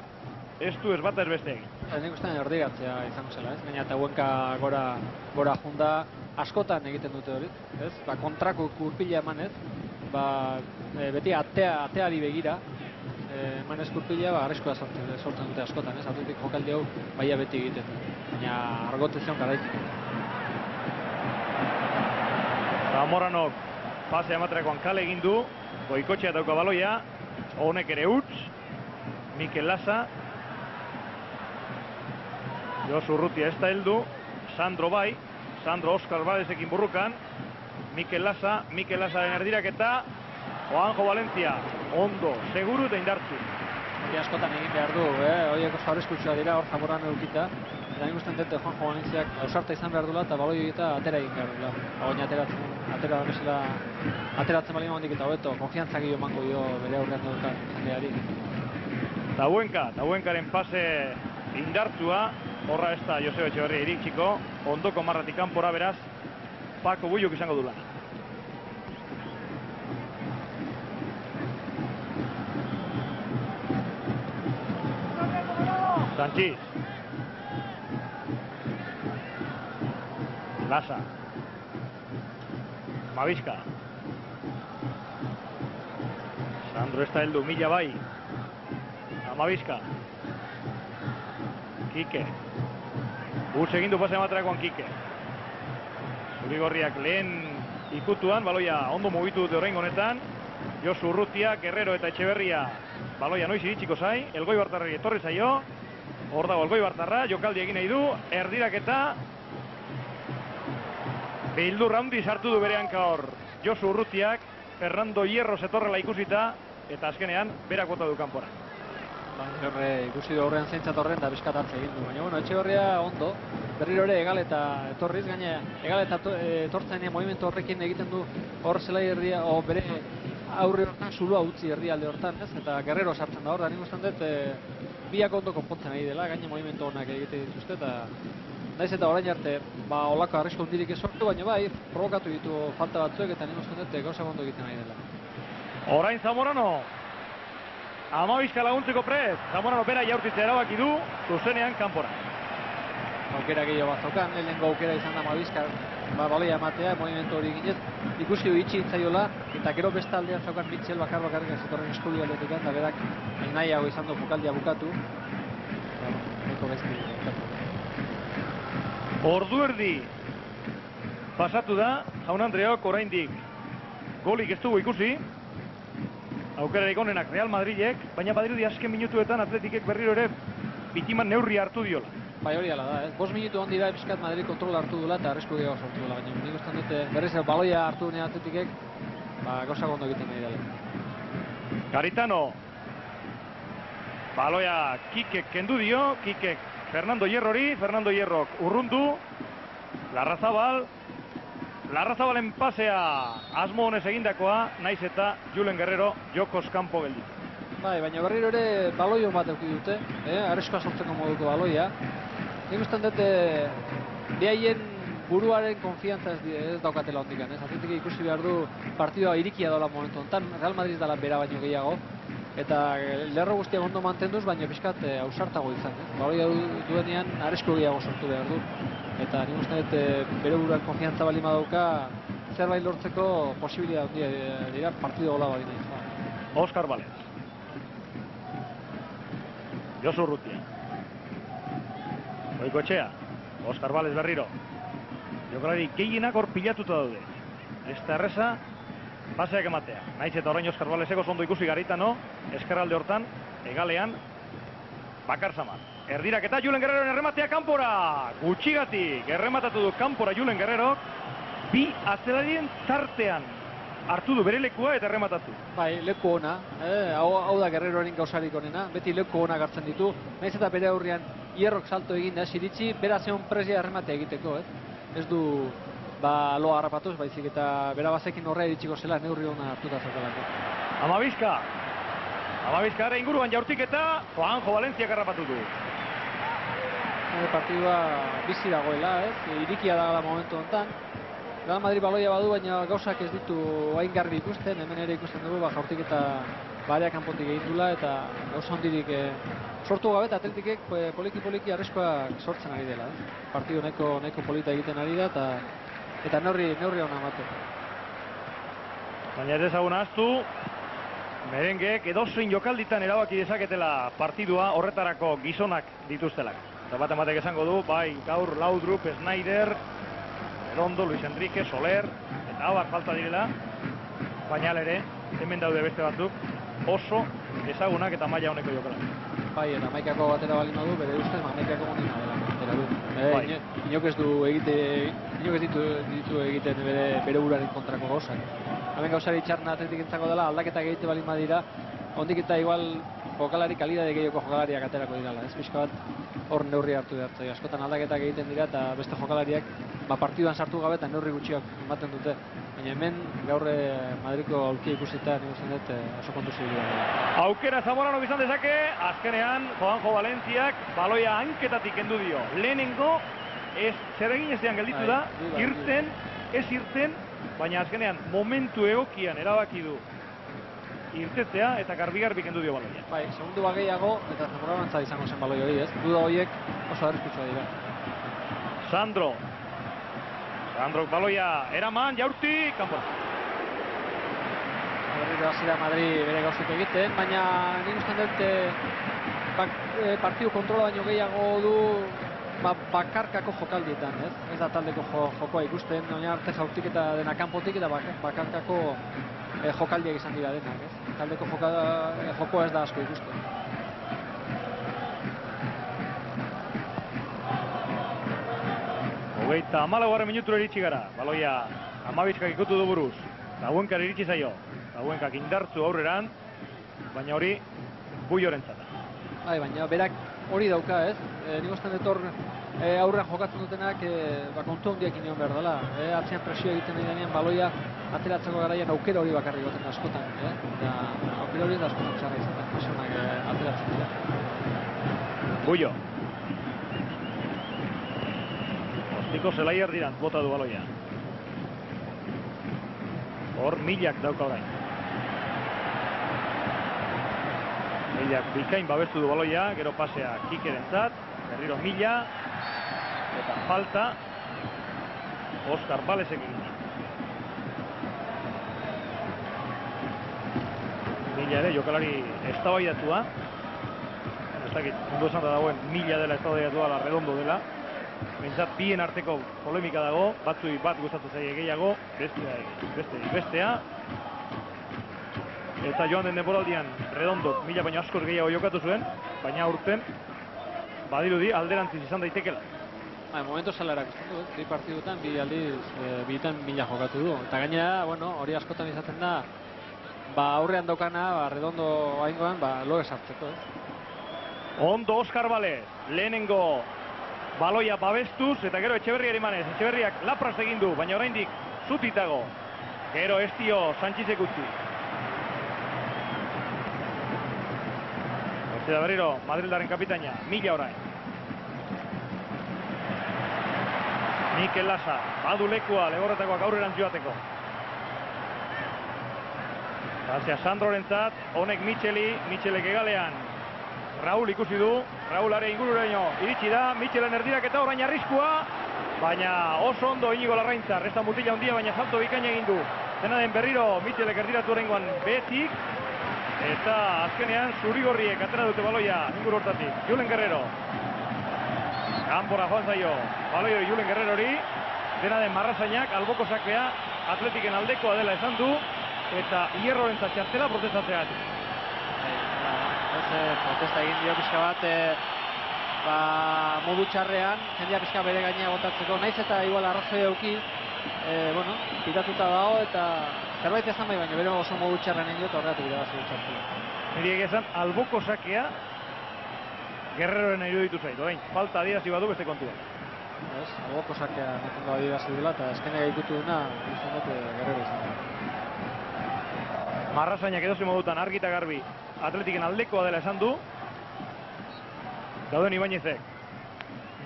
ez du ez bata ez beste egin. Nik ustean erdiratzea izango zela, ez? Baina Tauenka gora junda askotan egiten dute hori, ez? Kontrako kurpila emanez, beti ateari begira, emanez kurpila, arreskoa sortzen dute askotan, ez? Atletik jokaldi hau baia beti egiten. Baina argote zion garaitik. Zamoranok pase amaterakoan kale egin du, Goikotxea dauka baloia, honek ere huts, Mikel Lasa, Josu Urrutia ez da heldu, Sandro bai, Sandro Oskar Balezekin burrukan, Mikel Lasaren erdiraketa, Juanjo Valencia, ondo, seguru eta indartzu. Hori askotan egin behar du, horiek oso arriskutsua dira, hor Zamoran edukita, eta nik usten dute Juanjo Valentziak ausarta izan behar dula eta baloi egita atera egin behar dula. Baina ateratzen bali hondik eta hobeto, konfiantzak gehiago emango dio bere aurrean dukan jendeari. Tauenkaren pase indartzua, horra ez da Joseba Etxeberria iritsiko, ondoko marratik kanpora beraz, Pako Buiuk izango du lan. Sanchiz. Lasa. Amabizka. Sandro ez da heldu, Mila bai. Amabizka. Kike. Bus egin du pase ematerakoan Kike. Zurigorriak lehen ikutuan, baloia ondo mugitu dute orain honetan. Josu Urrutia, Guerrero eta Etxeberria baloia noiz iritsiko zai. Elgoi Bartarrari etorri zaio. Hor dago Elgoi Bartarra, jokaldi egin nahi du. Erdiraketa. Beildur handi sartu du bere hanka hor Josu Urrutiak. Fernando Hierro zetorrela ikusita. Eta azkenean, berak bota du kanpora. Ikusi du horrean zeintzat horren da bizkat hartze egin du. Baina bueno, Etxeberria ondo. Berriro ere egaleta etorriz, gaina egaleta etortzen movimentu horrekin egiten du hor zelai erdia, o bere aurre hortan zulua utzi erdialde hortan, ez? Eta Guerrero sartzen da hor, da nik usten dut biak ondo konpontzen ari dela, gaina movimentu honak egite dituzte, eta naiz eta orain arte, olako arrisku hundirik ez sortu, baina bai, provokatu ditu falta batzuek, eta nik usten dut gauza ondo egiten ari dela. Orain Zamorano, Amabizka laguntzeko prez, Zamorano bera jaurtitzea erabaki du, zuzenean kanpora. Aukera gehiago bat zaukan, lehenengo aukera izan da Amabizka baloia ematea, movimentu hori ginez, ikusi du itxi itzaiola, eta gero beste aldean zaukan Mitchell bakarrik zetorren eskuli aldetik, eta berak nahiago izan du jokaldia bukatu. Ordu erdi pasatu da, Jaun Andreok oraindik golik ez dugu ikusi. Aukerarik onenak Real Madrilek, baina badirudi azken minutuetan Atletikek berriro ere bitiman neurri hartu diola. Bai, hori ala da, 5 minutu hon dira Episkat Madrid kontrola hartu dula eta arrisku gehiago sortu dula, baina nik ustean dute berriz baloia hartu duen Atletikek, gauza ondo egiten nahi dela. Garitano, baloia Kikek kendu dio, Kikek Fernando Hierrori, Fernando Hierrok urrundu, Larrazabalen pasea asmo honez egindakoa, naiz eta Julen Guerrero jokoz kanpo geldi. Bai, baina berriro ere baloio bat eduki dute, arriskoa sortzeko moduko baloia. Nik ustean dute behaien buruaren konfiantza ez daukatela hondikan, ez? Atletik ikusi behar du partidua irikia dola momentu honetan, Real Madrid dela bera baino gehiago, eta lerro guztiak ondo mantenduz, baina pixkat ausartago izan. Baloia duenean arrisku gehiago sortu behar du. Eta nik uste dut bere buruan konfiantza bali madauka zerbait lortzeko posibilidad handia dira partido gola bali nahi. Oskar Balez. Josu Urrutia. Goikoetxea. Oskar Balez berriro. Jokalari gehienak hor pilatuta daude. Ez da erreza, paseak ematea. Naiz eta orain Oskar Balezeko ondo ikusi Garitano, eskerralde hortan, egalean, Bakar Samar. Erdirak eta Julen Guerreroen errematea kanpora. Gutxigatik errematatu du kanpora Julen Guerrerok. Bi atzelarien tartean hartu du bere lekua eta errematatu. Bai, leku ona. Hau da Guerreroren gauzarik onena. Beti leku ona hartzen ditu. Naiz eta bere aurrean hierrok salto egin da iritsi, bera zeon presia errematea egiteko. Ez du loa harrapatuz, baizik eta bera bazekin horrea iritsiko zela neurri ona hartuta zaudelako. Amabizka. Amabizka inguruan jaurtik eta Juanjo Valentziak harrapatu du. Partidua bizi dagoela, irikia da momentu honetan. Real Madrid baloia badu, baina gauzak ez ditu hain garbi ikusten, hemen ere ikusten dugu, jaurtik eta barea kanpotik egin dula, eta gauza hondirik sortu gabe, eta Atletikek poliki arriskoak sortzen ari dela. Partidu nahiko polita egiten ari da, eta neurri hona emate. Baina ez ezagun ahaztu, merengeek edozein jokalditan erabaki dezaketela partidua horretarako gizonak dituztelak. Eta bat ematek esango du, bai gaur Laudrup, Snyder, Redondo, Luis Enrique, Soler, eta abar falta direla, baina ere, hemen daude beste batzuk, oso ezagunak eta maila honeko jokalak. Bai, eta Maikako batera balima du, bere ustez, Maikako monina dela. Inok ez ditu egiten bere uraren kontrako gauzak. Hemen gauzari txarna Atletik entzako dela, aldaketa egite balima dira, ondik eta igual jokalari kalidade gehiago jokalariak aterako dirala. Ez pixka bat hor neurri hartu behartzai. Askotan aldaketak egiten dira eta beste jokalariak partiduan sartu gabe eta neurri gutxiak ematen dute. Baina hemen gaur Madriko aulkia ikusita nik uste dut oso kontu zibila. Aukera Zamorano izan dezake, azkenean Juanjo Valentziak baloia hanketatik kendu dio. Lehenengo ez zeregin ezean gelditu da, irten, ez irten, baina azkenean momentu egokian erabaki du irtetzea eta garbi kendu dio baloia. Bai, segundu bat gehiago eta Zamorano izango zen baloi hori, ez? Duda horiek oso arriskutsua dira. Sandrok baloia eraman, jaurti, kanpora. Berriro hasi da Madrid bere gauzak egiten, baina nik usten dut partidu kontrola baino gehiago du bakarkako jokaldietan, ez? Ez da taldeko jokoa ikusten, baina arte jaurtik eta dena kanpotik eta bakarkako jokaldiak izan dira denak, ez? Taldeko jokoa ez da asko ikusten. Hogeita 14 minutura iritsi gara. Baloia Amabizkak ikutu du buruz. Zaguenkar iritsi zaio. Zaguenkak indartzu aurreran, baina hori Buiorentzat. Bai, baina berak hori dauka, ez? Nik uste dut hor aurrean jokatzen dutenak kontu handiak inion behar dela. Atzean presio egiten nahi denean baloia ateratzeko garaian aukera hori bakarrik goten askotan. Eta aukera hori da askotan txarra izaten, personak ateratzen dira. Buio. Ostiko zelai erdirantz bota du baloia. Hor Milak dauka orain. Milak bikain babestu du baloia, gero pasea Kikerentzat, berriro Mila, eta falta Oskar Balezek egin. Mila ere jokalari eztabaidatua. Ez dakit, mundu esan da dagoen Mila dela eztabaidatua, la Redondo dela. Bentsat bien arteko polemika dago, batzui bat gustatzen zaie gehiago, bestea. Eta joan den denboraldian Redondo Mila baino askoz gehiago jokatu zuen, baina aurten badirudi alderantziz izan daitekela. Momentu zela erakusten du, bi partidutan, bi aldiz, bietan Mila jokatu du. Eta gainera, hori askotan izaten da, aurrean daukana, Redondo haingoan, lo esartzeko. Ondo Oskar Balez, lehenengo baloia babestuz, eta gero Etxeberriari emanez. Etxeberriak lapraz egin du, baina oraindik zutitago. Gero ez dio Sanchizek utzi. Eta berriro, Madrildaren kapitaina, Mila orain. Mikel Lasa, badu lekua, legorretakoak aurrerantz joateko. Pasea Sandrorentzat, honek Mitxelek egalean. Raul ikusi du, Raulare ingururaino iritsi da, Mitxelen erdirak eta orain arriskua, baina oso ondo Inigo Larraintzar, ez da mutila handia, baina salto bikaina egin du. Dena den berriro Mitxelek erdiratu oraingoan behetik, eta azkenean zurigorriek atera dute baloia inguru hortatik. Julen Guerrero. Kanpora joan zaio, baloi Julen Guerrerori, dena den Marrazainak, alboko sakea, Atletiken aldekoa dela esan du, eta Hierrorentzat txartela protestatzean. Protesta egin dio pixka bat, modu txarrean, jendea pixka bere gainea botatzeko, naiz eta igual arrazoi auki, pitatuta dago eta zerbait ezan bai, baina bere oso modu txarrean egin eta horretu bide bat txartela. Niri egizan, alboko sakea Guerreroren iruditu zait, orain, falta adierazi badu beste kontua. Alboko sakea nekondo adierazi dela eta eskenea ikutu duna, izan dut Guerrero izan. Marrazainak edozein modutan argi eta garbi Atletiken aldekoa dela esan du. Dauden Ibañezek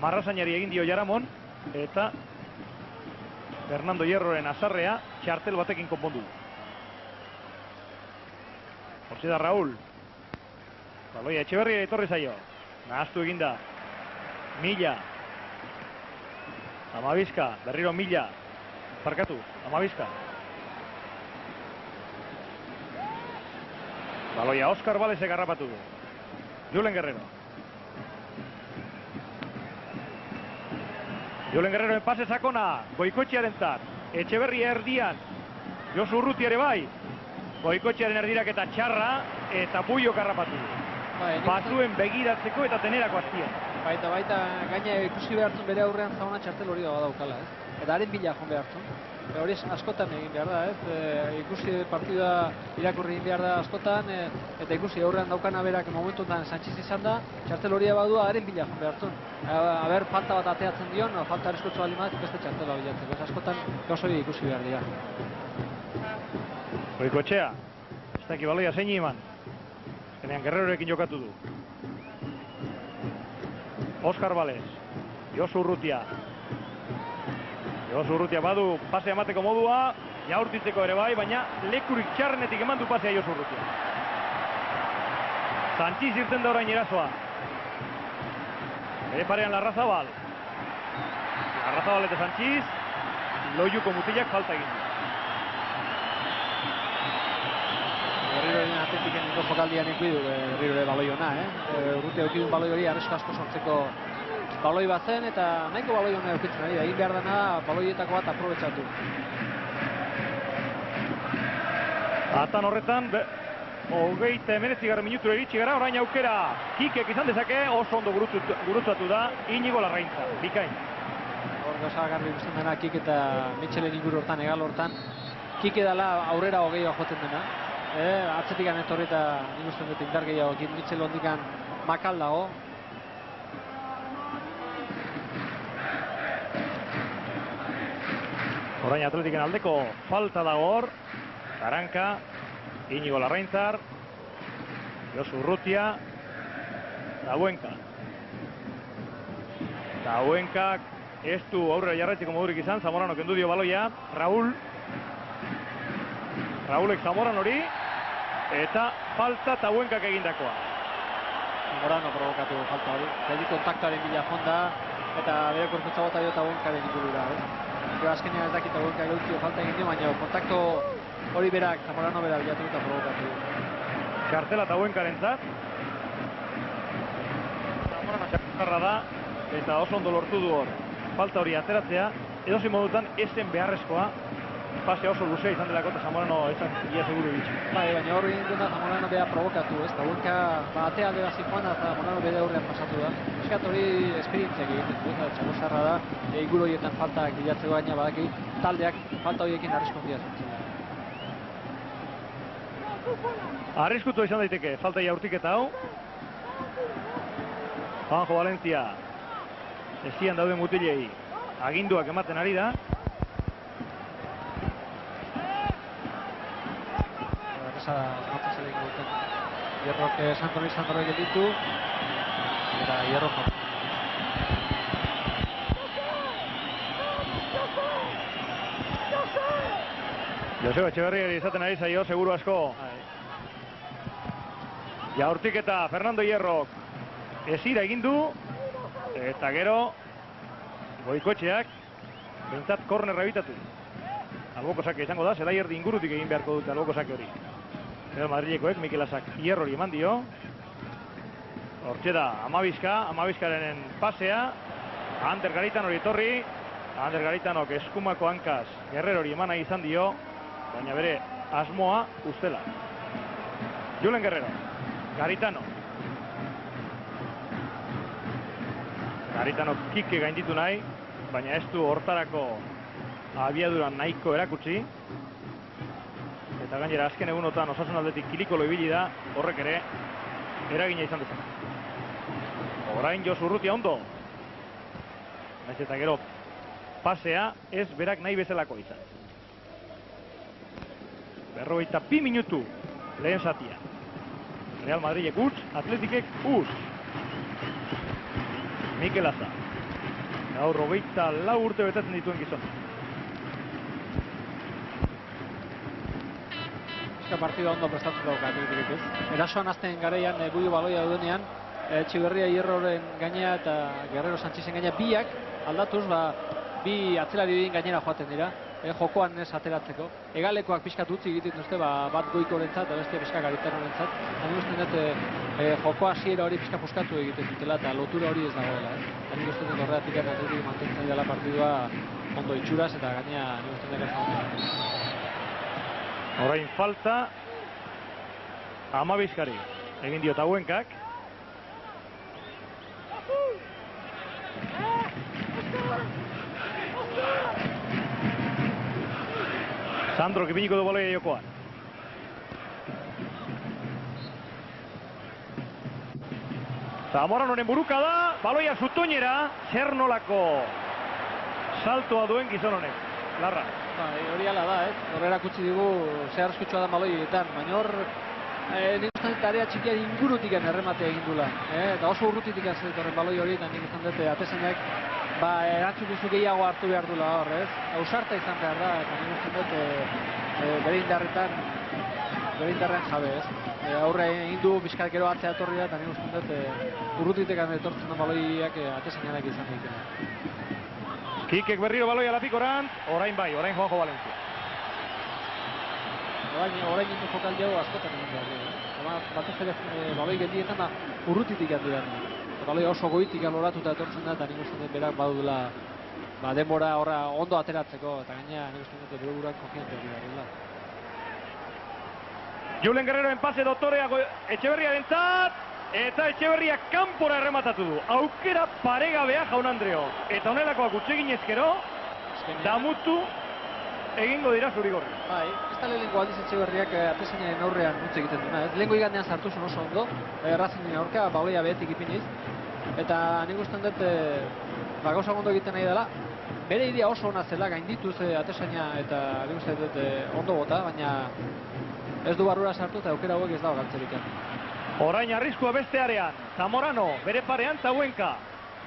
Marrazainari egin dio jaramon eta Fernando Hierroren azarrea txartel batekin konpondu. Hortxe da Raul. Baloia Etxeberri etorri zaio. Nahaztu eginda. Milla. Amabizka, berriro Milla. Parkatu, Amabizka. Baloia Óscar Valesek harrapatu du. Julen Guerrero. Julen Guerreroen pase sakona, Goikoetxearentzat. Etxeberri erdian. Josu Urruti ere bai. Goikoetxearen erdirak eta txarra eta Buiok harrapatu du. Batzuen begiratzeko eta tenerako azpian. Baita, gaina ikusi behartzen bere aurrean zauna txartel hori da badaukala, Eta haren bila joan behartzen. Hori askotan egin behar da, Ikusi partida irakurri egin behar da askotan, eta ikusi aurrean daukana berak momentuetan Sánchez izan da, txartel hori badua haren bila joan behartzen. Aber, falta bat ateatzen dion, falta arriskotzu bali bat, beste txartela bilatzeko. Askotan gauz hori ikusi behar dira. Goikoetxea, ez daki baloia zein iman. Zenean Guerrerorekin jokatu du. Óscar Vales, Josu Urrutia. Josu Urrutia badu pase emateko modua, jaurtitzeko ere bai, baina lekurik txarrenetik eman du pasea Josu Urrutia. Sanchiz irten da orain erasoa. Bere parean Larrazabal. Larrazabal eta Sanchiz, loiuko mutilak falta egin du. Berriroren Atletiken niko jokaldian ikuidu Berrirore baloi ona, Urrutia eukidun baloi hori arresko asko sortzeko baloi bat zen eta nahiko baloi hona eukitzen ari da. Egin behar dena baloietako bat aprobetsatu. Atan horretan, 29 minutura iritsi gara, orain aukera Kikek izan dezake, oso ondo gurutzatu da Inigo Larraintza, bikain. Hor gauza garbi ikusten dena Kik eta Mitxelen inguru hortan, egal hortan. Kik edala aurrera hogeioa joten dena. Atzetikan etorri eta nik usten dut indar gehiago, Mitxel ondikan makal dago. Orain Atletiken aldeko falta dago hor. Karanka, Inigo Larraintzar, Josu Urrutia, Tauenkak ez du aurrera jarraitzeko modurik izan, Zamorano kendu dio baloia, Raulek Zamoran hori, eta falta Tauenkak egindakoa. Zamorano provokatu falta hori, bedi kontaktuaren bila fonda, eta bere korputza bota dio Tauenkaren ingurura. Azkenean ez dakit Tauenkak eutio falta egin dio, baina kontaktu hori berak, Zamorano bera bilatu eta provokatu. Kartela Tauenkaren zat. Zamorano txakarra da, eta oso ondo lortu du hor. Falta hori ateratzea, edozein modutan ezen beharrezkoa. Pasea oso luzea izan delako eta Zamorano ezan ia seguru bitxu. Baina horri induna Zamorano bera provokatu, Tauenka atea aldera zikoan eta Zamorano bere aurrean pasatu da. Eskat hori esperientziak egiten du, eta txagozarra da, inguru horietan faltak bilatzeko baina badaki taldeak falta horiekin arriskondia zentzen. Arriskutu izan daiteke, falta jaurtiketa hau. Juanjo Valencia, eskian dauden mutilei aginduak ematen ari da. Hierrok Sandro gelditu eta Hierrok Joseba Etxeberriari izaten ari zaio, seguru asko. Jaurtik eta Fernando Hierrok ezira egin du, eta gero Goikoetxeak behintzat kornerra ebitatu. Alboko sake izango da, zelai erdi ingurutik egin beharko dute alboko sake hori. Real Madrilekoek Mikel Asak Hierrori eman dio. Hortxe da, Amabizkaren pasea. Ander Garitano hori etorri. Ander Garitanok eskumako hankaz Guerrerori eman nahi izan dio, baina bere asmoa ustela. Julen Guerrero. Garitano. Garitano kike gainditu nahi, baina ez du hortarako abiaduran nahiko erakutsi. Eta gainera azken egunotan Osasun aldetik kilikolo ibili da, horrek ere eragina izan dezan. Orain Josu Urrutia ondo. Naiz eta gero pasea ez berak nahi bezalako izan. 42 minutu lehen zatia. Real Madrilek utz, Atletikek uz. Mikel Aza. Gaur 24 urte betetzen dituen gizon. Partida ondo prestatzen dauka Atletikek ez. Erasoan azten garaian Bullo baloia duenean, Etxeberria Hierroren gainea eta Guerrero Sanchizen gainea biak aldatuz, bi atzelari egin gainera joaten dira, jokoan ez ateratzeko. Egalekoak pixkat utzi egiten duzte, bat Goikorentzat eta beste pixka Garitanorentzat. Nik uste dut joko hasiera hori pixka puskatu egiten dutela eta lotura hori ez dagoela. Nik uste dut horregatik Atletik mantentzen dela partidua ondo itxuraz eta gainea nik uste dut Orain falta Amabizkari egin diot Hauenkak. Sandro kipiniko du baloia jokoan. Zamoranoren buruka da, baloia zutoinera, zer nolako saltoa duen gizon honek. Larra. Hori ala da, horrela kutsi digu zehar eskutsua da baloietan, baina hor nik uste dut area txikiari ingurutik errematea egin dula. Eta oso urrutitik horren baloi hori, eta nik uste dut atesenek erantzukizu gehiago hartu behar dula hor, ez? Ausarta izan behar da, eta nik uste dut bere indarrean jabe, ez? Aurre egin du, bizkat gero atzea etorri da, eta nik uste dut urrutitik etortzen da baloiak atesenak izan egiten. Kikek berriro baloia lapikoran, orain bai, orain Juanjo Valencia. Orain indu jokaldi hau askotan egin behar du. Batez ere baloi geldietan da urrutitik handi da. Baloi oso goitik aloratuta etortzen da, eta nik uste dut berak badudela denbora ondo ateratzeko, eta gainea nik uste dut bere buruak konfiante hori behar. Julen Guerreroen pase doktorea Etxeberriarentzat, eta Etxeberriak kanpora errematatu du. Aukera paregabea Jaun Andreo. Eta honelakoak utzegin ezkero, damutu egingo dira Zurigorri. Bai, ez da lehenko aldiz Etxeberriak atezainaren aurrean utz egiten duna. Lehenko igandean sartu zuen oso ondo, Racingen aurka, baloia behetik ipiniz. Eta nik usten dut, gauza ondo egiten nahi dela. Bere idea oso ona zela, gaindituz atezaina eta nik uste dut ondo bota, baina ez du barrura sartu eta aukera hauek ez dago galtzerik. Orain arriskua beste arean, Zamorano bere parean Hauenka.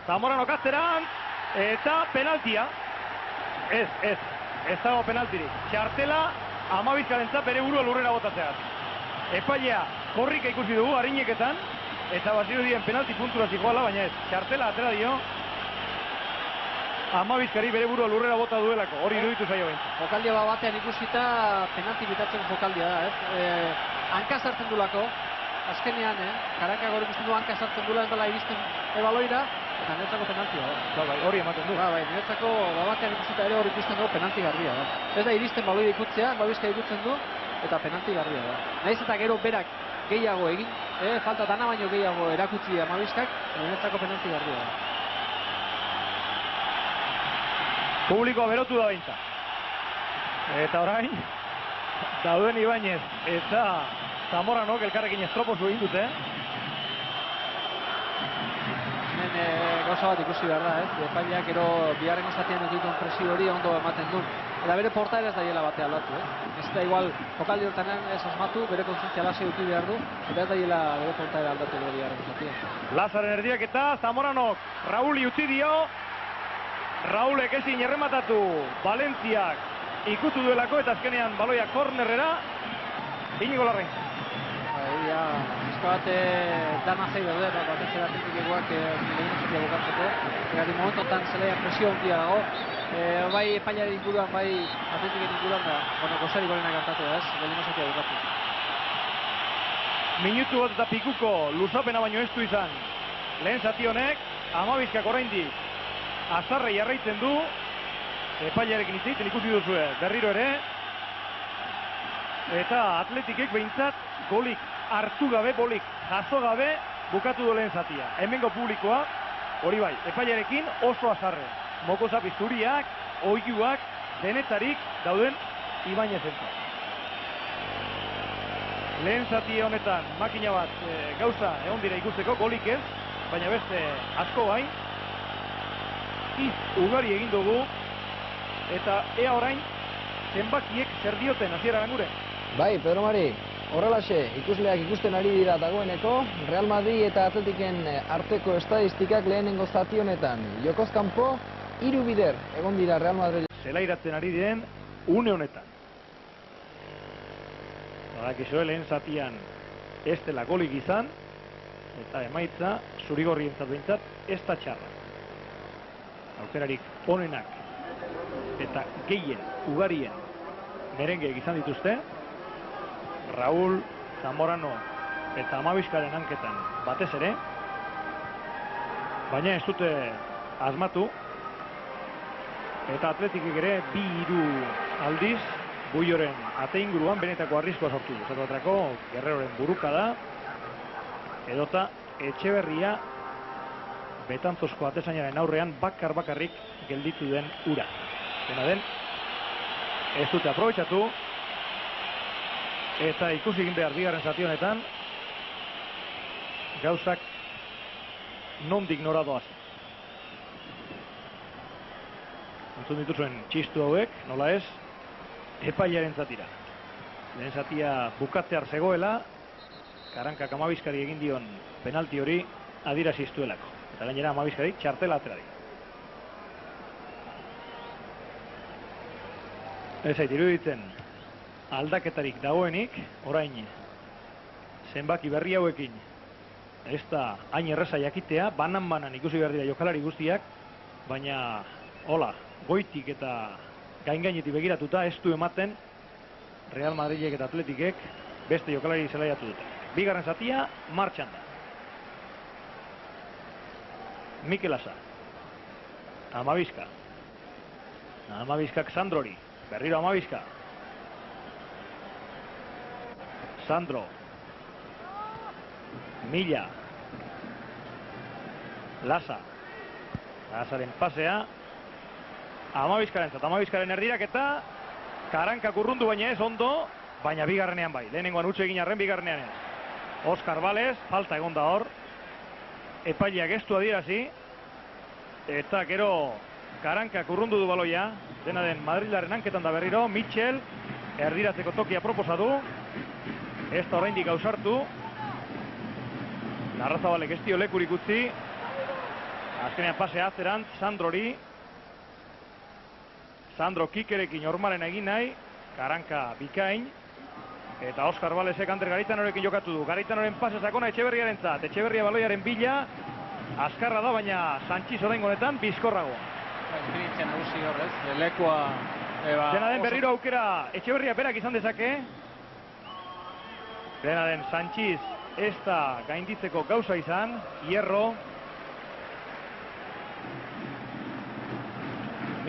Zamorano katzeran eta penaltia. Ez dago penaltirik. Txartela Amabizkarentzat bere burua lurrera botatzeaz. Epailea korrika ikusi dugu harineketan eta bazirudien penalti puntura zijoala, baina ez. Txartela atera dio Amabizkari bere burua lurrera bota duelako. Hori iruditu zaio behin. Jokaldia batean ikusita penalti bitatzen jokaldia da, ez? Hanka sartzen dulako. Azkenean, Karanka gaur ikusten du hanka sartzen dula ez dela iristen baloira, eta niretzako penaltia da. Hori ematen du. Niretzako batean ikusita ere hor ikusten du penalti garbia da. Ez da iristen baloira ikutzea, Amabizka ikutzen du, eta penalti garbia da. Naiz eta gero berak gehiago egin, falta dana baino gehiago erakutsi Amabizkak, niretzako penalti garbia da. Publikoa berotu da behintzat. Eta orain, dauden Ibañez eta Zamoranok elkarrekin estroposu egin dute. Hemen gauza bat ikusi behar da, ez? Epaileak gero bigarren zatian ez dituen presio hori ondo ematen du. Eta bere portaera ez daiela batea aldatu, Ez da igual, jokaldi hortanean ez asmatu, bere kontzientzia lase eduki behar du, eta ez daiela bere portaera aldatu bere bigarren zatian. Lazaren erdiak eta Zamoranok Rauli utzi dio. Raulek ezin errematatu, Valentziak ikutu duelako eta azkenean baloia kornerrera. Iñigo Larrain. Bizka bat dana jai daude, batez ere atletikekoak lehen zatia bukatzeko. Egatik momentotan Zelaia presio handia dago. Bai epailaren inguruan, bai atletiken inguruan da, gozari gorena kantatu da ez, lehen zatia bukatu. Minutu bat eta pikuko luzapena baino ez du izan. Lehen zati honek, Amabizkak oraindik azarre jarraitzen du. Epailarekin hitz egiten ikusi duzue berriro ere. Eta atletikek behintzat golik hartu gabe, golik jaso gabe bukatu du lehen zatia. Hemengo publikoa, hori bai, epailarekin oso azarre. Mokozap izuriak, oiuak, denetarik dauden Ibainezentzat. Lehen zati honetan makina bat gauza egon dira ikusteko, golik ez, baina beste asko bai. Hitz ugari egin dugu eta ea orain zenbakiek zer dioten hasieran gure. Bai, Pedro Mari, horrelaxe ikusleak ikusten ari dira dagoeneko, Real Madrid eta Atletiken arteko estadistikak lehenengo zati honetan. Jokoz kanpo, 3 bider egon dira Real Madrid. Zelairatzen ari diren une honetan. Badakizue lehen zatian ez dela golik izan, eta emaitza zurigorrientzat behintzat ez da txarra. Aukerarik onenak eta gehien ugarien merengeek izan dituzte. Raúl, Zamorano eta Amabizkaren hanketan batez ere, baina ez dute asmatu, eta Atletikek ere 2-3 aldiz Buioren ate inguruan benetako arriskoa sortu du. Zerbatrako Guerreroren buruka da, edota Etxeberria Betanzozko atezainaren aurrean bakarrik gelditu den ura. Dena den, ez dute aprobetxatu, eta ikusi egin behar bigarren zati honetan, gauzak nondik nora doaz. Entzun dituzuen txistu hauek, nola ez, epailaren zatira. Lehen zatia bukatzear zegoela, Karankak Amabizkari egin dion penalti hori adiraziztuelako. Eta gainera Amabizkari txartela atera di. Ez zait, iruditzen aldaketarik dagoenik, orain zenbaki berri hauekin ez da hain erreza jakitea, banan ikusi behar dira jokalari guztiak, baina hola, goitik eta gainetik begiratuta ez du ematen Real Madridek eta Atletikek beste jokalari zelaiatu dute. Bigarren zatia, martxan da. Mikel Asa. Amabizka. Amabizkak Sandrori. Berriro Amabizka. Sandro. Milla. Lasa. Lasaren pasea. Amabizkaren erdirak eta Karankak urrundu baina ez ondo, baina bigarrenean bai. Lehenengoan utxe egin arren, bigarrenean ez. Oskar Valez, falta egon da hor. Epaileak ez du adierazi. Eta gero Karankak urrundu du baloia. Dena den Madrilaren hanketan da berriro. Mitchell, erdiratzeko tokia proposatu. Ez da oraindik gauzartu. Larrazabalek ez dio lekurik utzi. Azkenean pase atzerant, Sandrori. Sandro Kikerekin normalen egin nahi, Karanka bikain, eta Oskar Valezek Ander Garitanorekin jokatu du. Garitanoren pase sakona Etxeberriaren zat. Etxeberria baloiaren bila, azkarra da, baina Sanchiz oraingo honetan bizkorrago. Esperientzia nagusi horrez, lekua... Dena den berriro aukera Etxeberria berak izan dezake. Dena den Sanchiz ez da gainditzeko gauza izan, Hierro.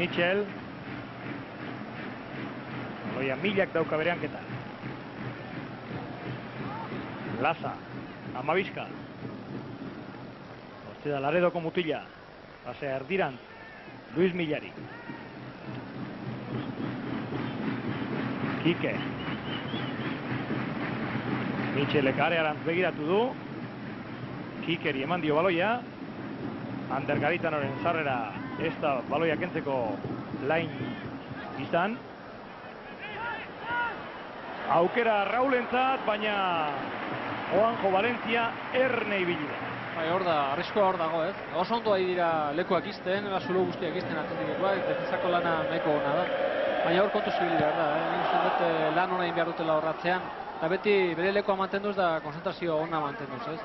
Mitchell. Baloia Millak dauka bere hanketa. Lasa, Amabizka. Hortze da Laredoko mutila. Pasea erdirant, Luis Millari. Kike. Mitxelek arearantz begiratu du. Kikeri eman dio baloia. Ander Garitanoren zarrera ez da baloia kentzeko lain izan. Aukera Raulentzat, baina Juanjo Valencia erne ibili da. Bai, hor da, arriskoa hor dago, ez? Oso ondo ari dira lekuak izten, zulo guztiak izten Atletikekoak, defensako lana nahiko ona da. baina hor kontu zibili behar da, nik uste dut lan hona egin behar dutela horratzean, eta beti bere lekoa mantenduz da konzentrazio ona mantenduz, ez?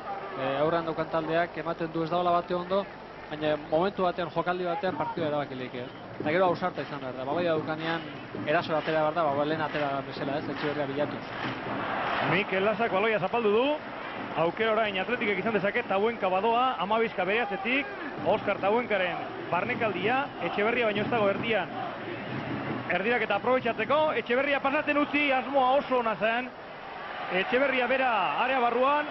Aurrean daukan taldeak ematen du ez dagoela bate ondo, baina momentu batean, jokaldi batean partidua erabaki leike, ez? Eta gero ausarta izan behar da, bagoia daukanean eraso atera behar da, lehen atera bezala, ez? Etxeberria bilatuz. Mikel Lasak baloia zapaldu du, aukera orain Atletikek izan dezake, Tabuenka badoa, Amabizka bereazetik, Oskar Tabuenkaren barnekaldia, Etxeberria baino ez dago erdian. Erdirak eta aprobetxatzeko, Etxeberria pasatzen utzi, asmoa oso ona zen. Etxeberria bera area barruan,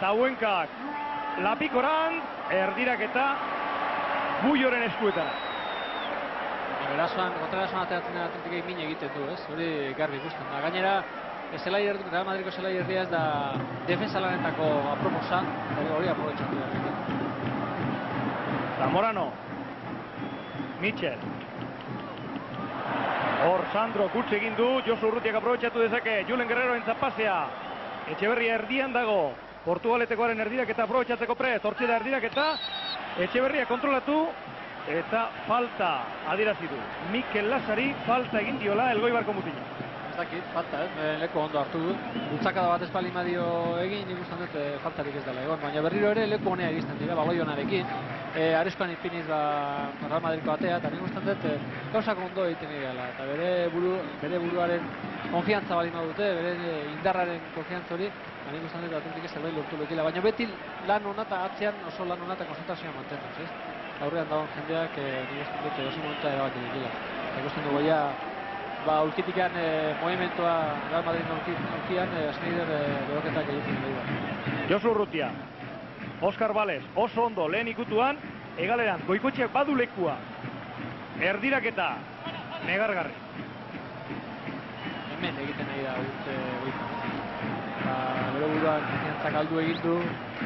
Tabuenkak lapikoran, erdirak eta Buioren eskuetara. Kontraerasoan ateratzen den Atletikek min egiten du, ez? Hori garbi ikusten da. Gainera, Real Madridko zelai erdia ez da defensa lanetako aproposa, hori aprobetxatu da. Zamorano, Mitchell. Hor Sandro kutxe egin du, Josu Urrutiak aprobetxatu dezake, Julen Guerrero entzapasea. Etxeberria erdian dago, Portugaletekoaren erdirak eta aprobetxatzeko prest, hortxe da erdirak eta Etxeberria kontrolatu eta falta adierazi du. Mikel Lasari falta egin diola Elgoibarko mutila. Ez dakit, falta ez, leku ondo hartu du. Bultzakada bat espaldi madio egin, nik uste dut faltarik ez dela egon, baina berriro ere leku honea iristen dira, baloi honarekin. Arezkoan ipiniz Real Madridko atea, eta nik uste dut gauzak ondo egiten dira, eta bere buruaren konfiantza bali dute, bere indarraren konfiantza hori, nik uste dut Atletik ez zerbait lortu lekila, baina beti lan hona eta atzean oso lan hona eta konzentrazioa mantenduz, ez? Aurrean dagoen jendeak nik uste dut oso momentua erabaki lekila. Eta ikusten dugu ja, ulkitikan movimentua Real Madrid ulkian, Schneider beroketak egiten dira. Josu Urrutia, Oskar Bales, oso ondo lehen ikutuan, egaleran Goikotxeak badu lekua. Erdiraketa, negargarri. Hemen egiten nahi da Goiko. Bero buruan konfiantzak aldu egin du,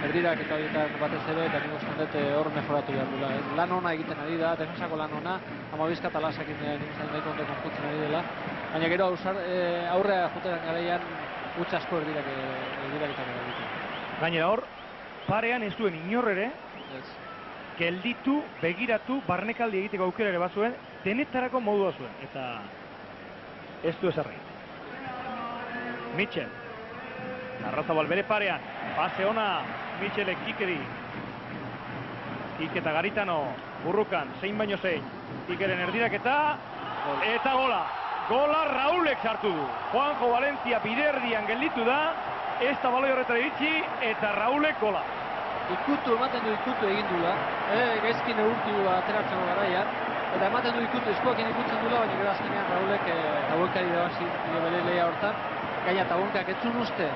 erdiraketa horietan batez ere, eta nik uste dut hor mejoratu behar dula. Lan ona egiten ari da, defensako lan ona, Amabizka eta Lasak nik uste dut nahiko ondo konputzen ari dela. Baina gero aurrea joteran garaian utz asko erdiraketak egiten. Gainera hor, parean ez duen inor ere, gelditu, begiratu, barnekaldi egiteko aukera ere bazuen, denetarako modua zuen, eta ez du esarri. Mitchell, Arrazabal bere parean, pase ona, Mitchellek Kikeri, Kike eta Garitano, burrukan, zein baino zein, Kikeren erdiraketa, eta gola! Gola Raulek sartu du. Juanjo Valencia biderdian gelditu da, ez da baloi horretara iritsi, eta Raulek gola. Ematen du ikutu egin dula, gaizkin eurti ateratzeko garaian, eta ematen du ikutu, eskuakin ikutzen dula, baina gero azkenean Raulek Tabuenkari irabazi bere lehia hortan, gaina Tabuenkak ez zuen uste,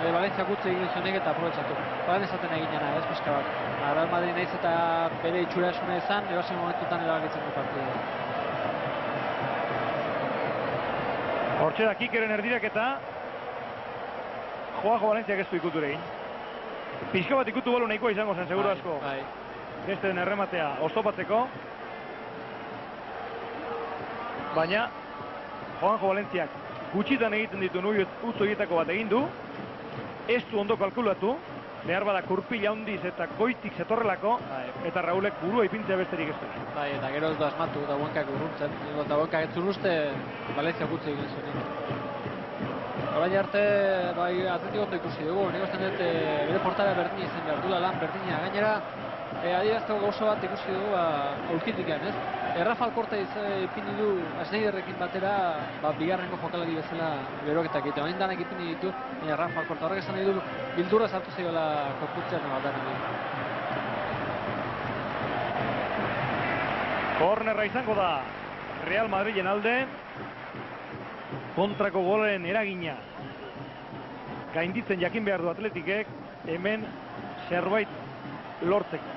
Valencia gutze egin zuenek eta aprobetxatu. Baina esaten eginena, ez pixka bat. Real Madrid nahiz eta bere itxura esuna izan, erosi momentutan erabakitzen du partida. Hortxe da Kikeren erdiraketa, Juanjo Valentziak ez du ikuture egin. Pixka bat ikutu balu nahikoa izango zen, seguru asko. Beste den errematea oztopatzeko. Baina, Juanjo Valentziak gutxitan egiten ditu utz horietako bat egin du. Ez du ondo kalkulatu. Behar bada kurpila handiz eta goitik zetorrelako. Eta Raulek burua ipintzea besterik ez du. Eta gero ez du asmatu, Tabuenkak urruntzen. Tabuenkak ez zuen uste, Valencia gutze egin zuen. Horain arte, Atletik ondo ikusi dugu, nik uste dut bere portara berdina izan behar dula, lan berdina. Gainera, adierazteko gauza bat ikusi dugu aulkitikan, ez? Rafa Alkorta ipini du Schneiderrekin batera, bigarrengo jokalari bezala beroketak egiten. Hain danak ipini ditu, baina Rafa Alkorta horrek esan nahi du, bildurra sartu zaiola konputzean bat. Kornerra izango da Real Madrilen alde. Kontrako golen eragina gainditzen jakin behar du Atletikek, hemen zerbait lortzeko.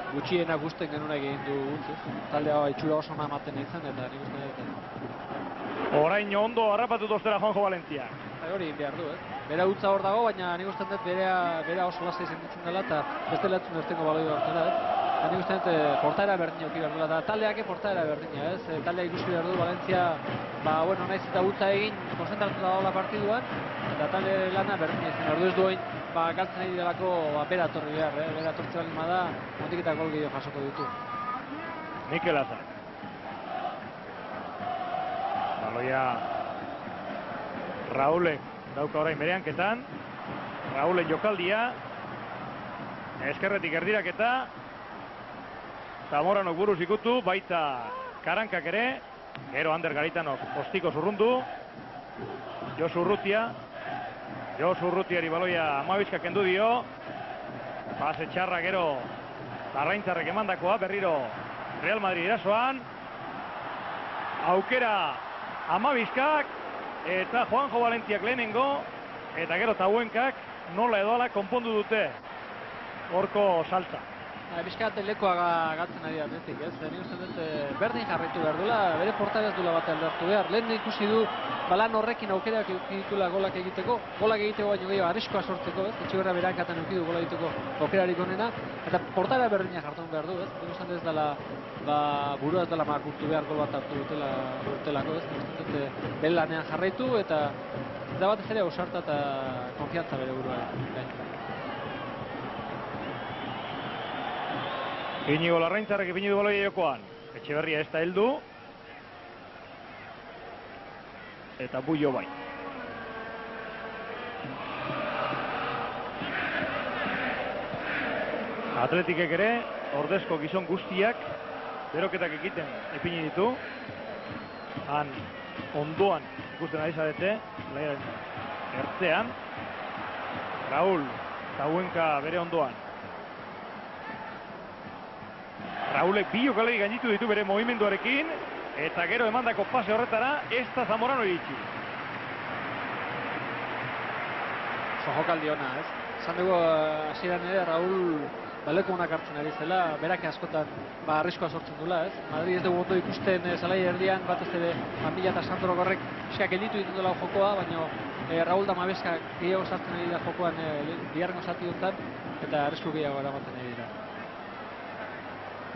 Gutxiena gusten genuen egin du utz, taldea itxura oso ematen izan, eta nik uste dut. Orain ondo harrapatu tostera Juanjo Valentia. Hori behar du, Bera utza hor dago, baina nik uste dut bera oso lasai sentitzen dela, eta beste lehatzen ertengo baloi hortera, nik uste dut portaera berdin joki behar duela, eta taldeak portaera berdina, taldea ikusi behar du, Valencia, nahiz eta utza egin, konzentratu dagoela partiduan, eta talde lana berdina izan behar du, ez duen, galtzen ari delako bera atorri behar, bera atortze balima da, montik eta gol gehiago jasoko ditu. Mikel Lasak. Baloia Raulek dauka orain bereanketan. Raulen jokaldia. Eskerretik erdiraketa. Zamoranok buruz ikutu, baita Karankak ere. Gero Ander Garitanok postiko zurrundu. Josu Urrutiari baloia Amabizka kendu dio. Pase txarra gero Larraintzarrek emandakoa, berriro Real Madrid erasoan. Aukera Amabizkak eta Juanjo Valentiak lehenengo. Eta gero Tauenkak nola edo ala konpondu dute horko saltza. Bizkat lekoa gatzen ari atletik, ez? Nik uste dut berdin jarraitu behar duela, bere portara ez duela bat aldartu behar. Lehen ikusi du balan horrekin aukerak ditula golak egiteko, golak egiteko baino gehiago arriskoa sortzeko, ez? Etxiberra berankatan eukidu gola egiteko aukerarik onena, eta portara berdina jartzen behar du, ez? Nik uste ez dela, burua ez dela makurtu behar gol bat hartu dutelako, ez? Nik uste dut bere lanean jarraitu, eta da batez ere ausarta eta konfiantza bere burua. Inigo Larraintzarrek ipini du baloia jokoan. Etxeberria ez da heldu. Eta Bullo bai. Atletikek ere, ordezko gizon guztiak, beroketak egiten ipini ditu. Han ondoan ikusten ari zarete, ertzean. Raul Tauenka bere ondoan. Raulek bi jokalari gainditu ditu bere movimenduarekin, eta gero emandako pase horretara ez da Zamorano iritsi. Oso jokaldi ona, ez? Esan dugu hasieran ere Raul baleko onak hartzen ari zela, berak askotan arriskoa sortzen dula, ez? Madrid ez dugu ondo ikusten zelai erdian, batez ere Amila eta Sandro Gorrek eskak elitu ditu dela jokoa, baina Raul da Mabeska gehiago sartzen ari da jokoan biharren zati honetan, eta arrisku gehiago eramaten ari dira.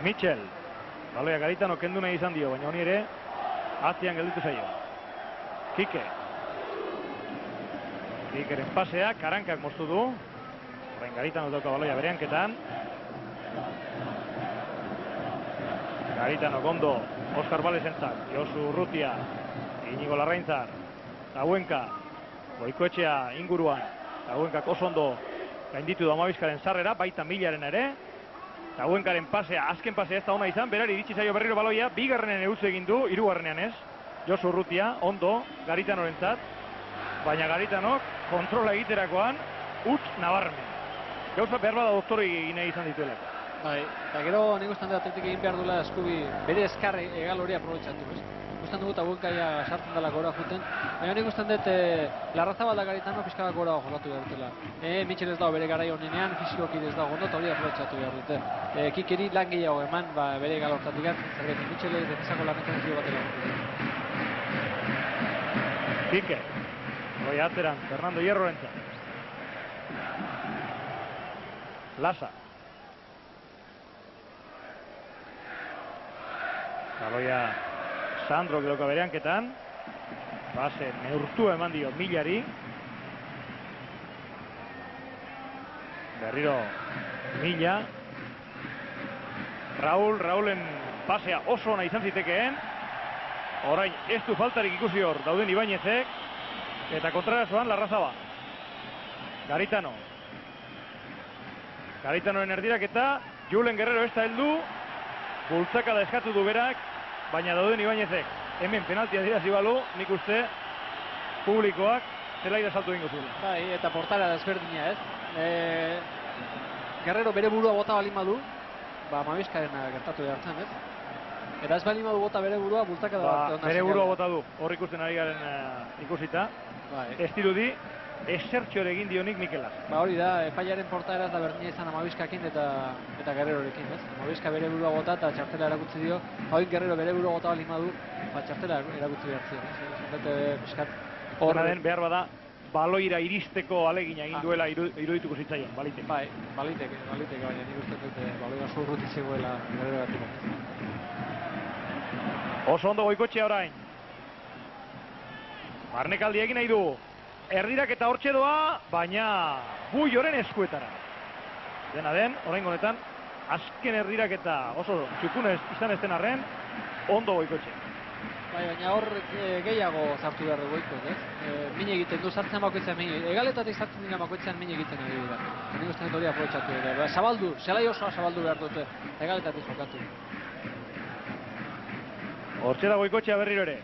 Mitchell, baloia Garitano kendu nahi izan dio, baina honi ere atzian gelditu zaio. Kikeren pasea, Karankak moztu du. Horrein Garitano dauka baloia bereanketan. Garitano gondo, Oskar Balesentzak, Josu Urrutia, Inigo Larraintzar, Tauenka, Goikoetxea inguruan, Tauenkak oso ondo gainditu du Amabizkaren sarrera, baita Milaren ere. Tauenkaren pasea, azken pasea ez da ona izan, berari iritsi zaio berriro baloia, bigarrenen eutze egin du, hirugarrenean ez. Josu Urrutia, ondo, Garitanorentzat, baina Garitanok kontrola egiterakoan, utz nabarmen. Gauza behar bada doktori egin izan dituelako. Bai, eta gero nik ustean dut Atletik egin behar duela eskubi bere eskar egal hori aprobetxatu, ez? Ustean dugu Tauenkaia sartzen dela gora juten, baina nik ustean dut Larrazabal da Garitano pizkaba gora jolatu behar dutela. Mitchell ez dago bere garai honenean, fizikoki ez dago ondo, eta hori aprobetxatu behar dute. Kikeri lan gehiago eman, bere egal hortatik zergetik Mitchell ez defensako lanetan zio batela. Kike, hoi atzeran, Fernando Hierrorentza. Lasa. Baloia Sandro dauka bereanketan. Base neurtu eman dio Milari. Berriro Mila. Raulen pasea oso ona izan zitekeen. Orain ez du faltarik ikusi hor dauden Ibañezek. Eta kontrarazoan Larrazabal. Garitanoren erdiraketa. Julen Guerrero ez da heldu. Bultzaka da eskatu du berak, baina dauden Ibañezek hemen penaltia dirazi balu, nik uste publikoak zelaira saltu egingo zuen. Bai, eta portara da ezberdina, ez? Guerrero bere burua bota balin badu, Amabizkarena gertatu behar zen, ez? Eta ez balin badu bota bere burua, bultzaka da bere burua bota du, hor ikusten ari garen ikusita. Ez dirudi, esertxo ere egin dionik Mikelaz. Hori da, epaiaren portaeraz da berdina izan Amabizkakin eta Guerrerorekin, ez? Amabizka bere burua bota eta txartela erakutsi dio. Hauin Guerrero bere burua bota balin badu, txartela erakutsi behar zion. Horra den behar bada, baloira iristeko alegina egin duela irudituko zitzaion, baliteke. Bai, baliteke, baina nik uste dut baloira zurruti zegoela Guerrerogatik. Oso ondo Goikoetxea orain. Barnekaldi egin nahi du. Erdirak eta hortxe doa, baina Bulloren eskuetara. Dena den, orain honetan, azken erdirak eta oso txukunez izan ez den arren, ondo Goikoetxea. Bai, baina hor gehiago sartu behar du Goikok, ez? Min egiten du, sartzen bakoitzean min. Egaletatik sartzen dira bakoitzean min egiten ari dira. Nik uste dut hori aprobetxatu dira. Zabaldu, zelai osoa zabaldu behar dute, egaletatik jokatu. Hortxe da Goikotxea berriro ere.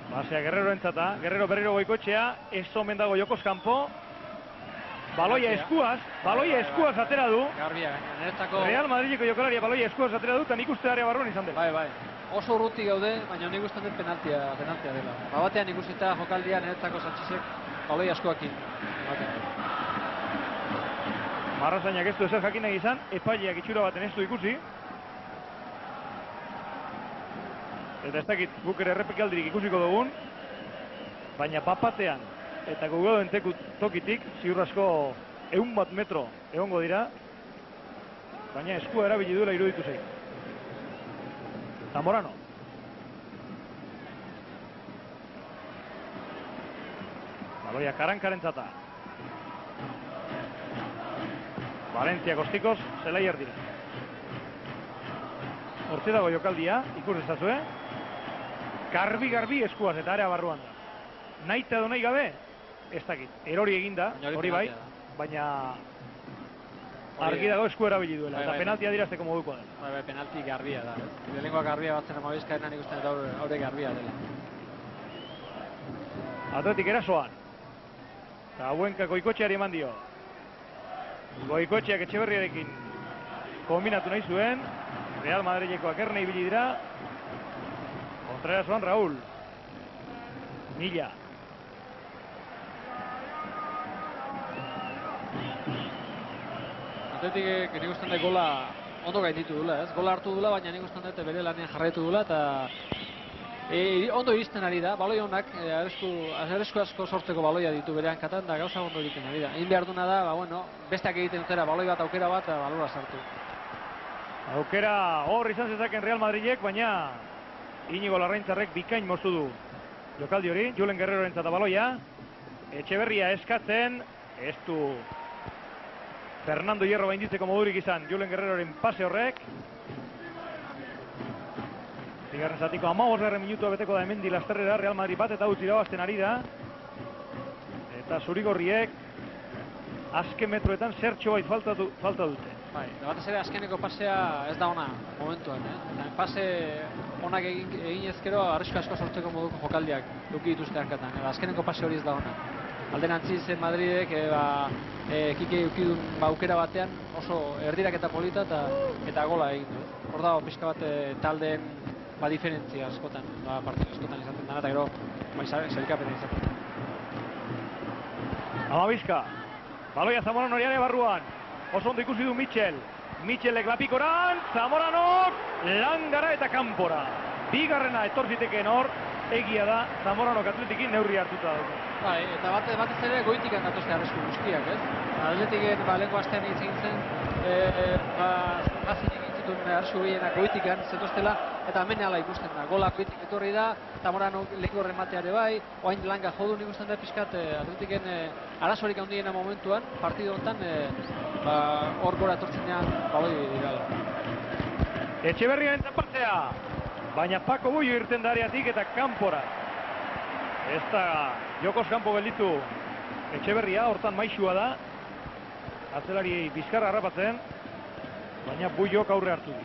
Basea Guerrero entzata, Guerrero berriro Goikotxea, ez omen dago Jokoz kanpo. Baloia eskuaz atera du. Garbia, niretzako... Real Madrideko jokalaria baloia eskuaz atera du, eta nik uste area barruan izan dela. Bai. Oso urruti gaude, baina nik uste dut penaltia dela. Batean ikusita jokaldia niretzako Sanchezek baloia eskuakin. Marrazainak ez du ezer jakin nahi izan, epaileak itxura baten ez du ikusi. Eta ez dakit guk ere errepikaldirik ikusiko dugun, baina papatean eta gugoden tokitik ziur asko 100 metro egongo dira, baina eskua erabili duela iruditu zei. Zamorano. Baloia Karankarentzata. Valencia Kostikos, zelai erdira. Hortxe dago jokaldia, ikus ezazue. Garbi eskuaz eta area barruan da. Nahi eta nahi gabe, ez dakit. Erori eginda, hori bai, baina argi dago esku erabili duela. Eta penaltia dirazteko modukoa dela. Bai, penalti garbia da. Lehenengoa garbia batzen amabizkaenan ikusten eta haure garbia dela. Atletik erasoan. Eta Hauenka Goikotxeari eman dio. Goikotxeak Etxeberriarekin kombinatu nahi zuen. Real Madrilekoak erne ibili dira. Kontrerasoan Raúl. Milla. Atletik nik usten dut gola ondo gainditu dula, ez? Gola hartu dula, baina nik usten dut bere lanean jarraitu dula, eta ondo iristen ari da, baloi honak, arrisku asko sortzeko baloia ditu bere hankatan, da gauza ondo egiten ari da. Egin behar duna da, besteak egiten dutera baloi bat, aukera bat, balora sartu. Aukera hor izan zezaken Real Madrilek, baina Inigo Larraintzarrek bikain moztu du jokaldi hori. Julen Guerreroren zata baloia. Etxeberria eskatzen, ez du Fernando Hierro bainditzeko modurik izan Julen Guerreroren pase horrek. Bigarren zatiko 15 minutua beteko da hemendi lasterrera, Real Madrid bat eta utzi irabazten ari da. Eta zurigorriek azken metroetan zertxo bait falta dute. Bai, batez ere azkeneko pasea ez da ona momentuan, Eta pase onak egin ezkero arrisku asko sortzeko moduko jokaldiak duki dituzte hankatan. Azkeneko pase hori ez da ona. Alderantziz Madridek Kike ukidun aukera batean oso erdirak eta polita eta gola egin du. Hor dago pixka bat taldeen diferentzia askotan, partidu askotan izaten dena, eta gero sailkapena izaten. Amabizka, baloia Zamorano ariare barruan, oso ondo ikusi du Mitchell. Mitchellek lapikoran, Zamoranok langara eta kanpora. Bigarrena etorzitekeen hor, egia da Zamoranok Atletikin neurri hartuta dago. Bai, eta batez ere goitikan datozte arrisku guztiak, ez? Atletiken lehenko astean egin zen, gazin egin zituen arrisku gehienak goitikan zetoztela, eta hemen ala ikusten da. Gola goitik etorri da, Zamorano lehenko remateare bai, oain langa jodu nik usten da pixkat Atletiken arazorik handiena momentuan, partidu honetan hor gora etortzen dean baloi dirala. Etxeberriaren tapatzea, baina Paco Bullo irten da areatik eta kanpora. Ez da Jokoz kanpo gelditu Etxeberria, hortan maixua da. Atzelari bizkarra harrapatzen, baina Bullok aurre hartu di.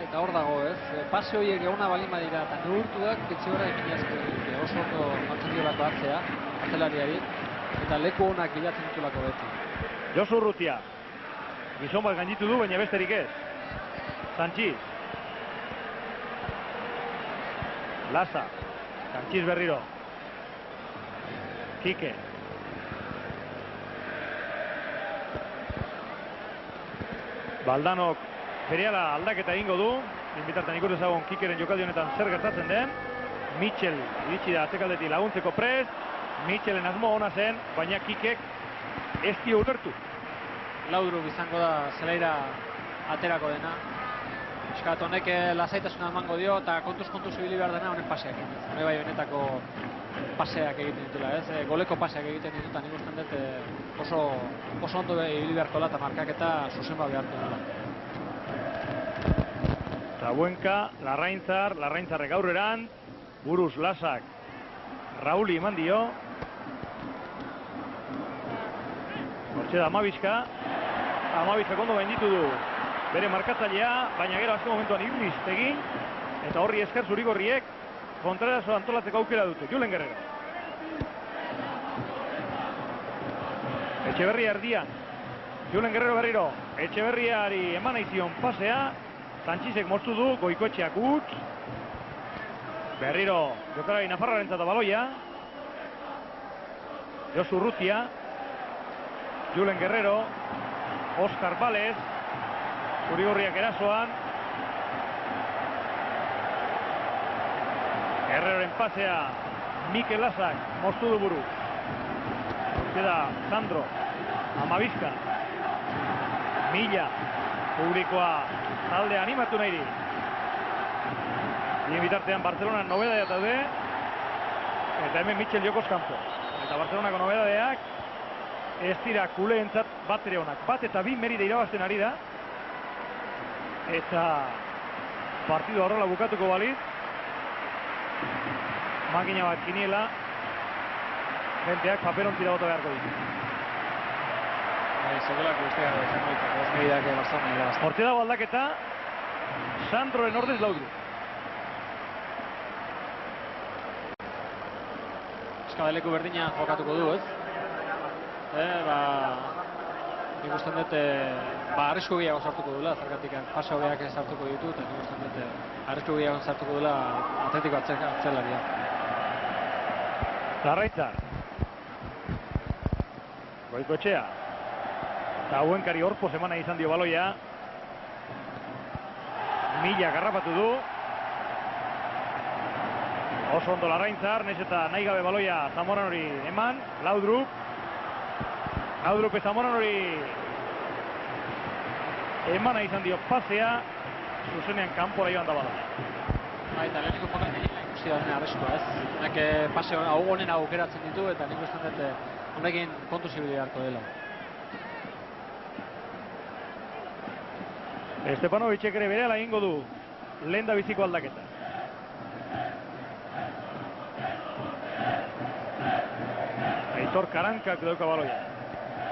Eta hor dago, ez? Pase horiek eguna balin badira, eta neurtuak Etxeberra ekinazko dute. Oso ondo martzen diolako hartzea, atzelariari, eta leku honak bilatzen ditulako beti. Josu Urrutia, gizon bat gainditu du, baina besterik ez. Sanchiz. Laza. Sanchiz berriro. Kike. Baldanok berehala aldaketa egingo du. Inbitartan ikus dezagun Kikeren jokaldi honetan zer gertatzen den. Mitchell iritsi da atzekaldetik laguntzeko prest. Mitchellen asmo ona zen, baina Kikek ez dio ulertu. Laudruk izango da zelaira aterako dena. Eskat honek lasaitasuna emango dio eta kontuz ibili behar dena honen paseak egiten. Hone bai honetako paseak egiten ditula, ez? Goleko paseak egiten ditutan nik usten dut oso ondo ibili beharko da eta markaketa zuzen bat beharko dela. Zabuenka, Larraintzarrek aurreran, buruz Lasak, Rauli eman dio. Hortxe da Amabizka ondo gainditu du bere markatzailea, baina gero azken momentuan irriz egin, eta horri esker zurigorriek kontrarazo antolatzeko aukera dute. Julen Guerrero. Etxeberria erdian. Julen Guerrero berriro. Etxeberriari eman aizion pasea. Sanchizek moztu du, Goikoetxeak utz. Berriro jokalari nafarraren zata baloia. Josu Urrutia. Julen Guerrero. Oscar Valez. Zurigorriak erasoan. Guerreroren pasea Mikel Lasak moztu du buru. Queda Sandro. Amabizka. Mila. Publikoa talde animatu nahiri. Bien bitartean Barcelona nobedadeak daude. Eta hemen Mitchell jokoz kanpo. Eta Barcelonako nobedadeak ez dira kuleentzat bat ere honak. Bat eta bi Merida irabazten ari da. Eta partidua horrela bukatuko baliz. Makina bat kiniela. Jenteak paperontzira bota beharko ditu. Sekulako ustea zenbaitzako ez Meridak Barcelona irabazten. Hortxe dago aldaketa. Sandroren ordez Laudru. Eskabeleku berdina jokatuko du, ez? Nik usten dut arrisku gehiago sartuko duela, zergatik pase hobeak sartuko ditu, eta nik usten dut arrisku gehiago sartuko duela Atletiko atzelaria. Larraitza. Goikoetxea. Zabuenkari Orpoz emana izan dio baloia. Mila garrapatu du. Oso ondo Larraintzar, naiz eta nahi gabe baloia Zamoranori eman. Laudrup Zamoranori emana izan dio pasea. Zuzenean kanpora joan da baloia. Eta leheniko pokatzen ikusi da arriskua, ez? Honek pase honen aukeratzen ditu, eta nik usten dut honekin kontu zibili beharko dela. Estepanovicek ere berehala egingo du lehen da biziko aldaketa. Aitor Karankak dauka baloia.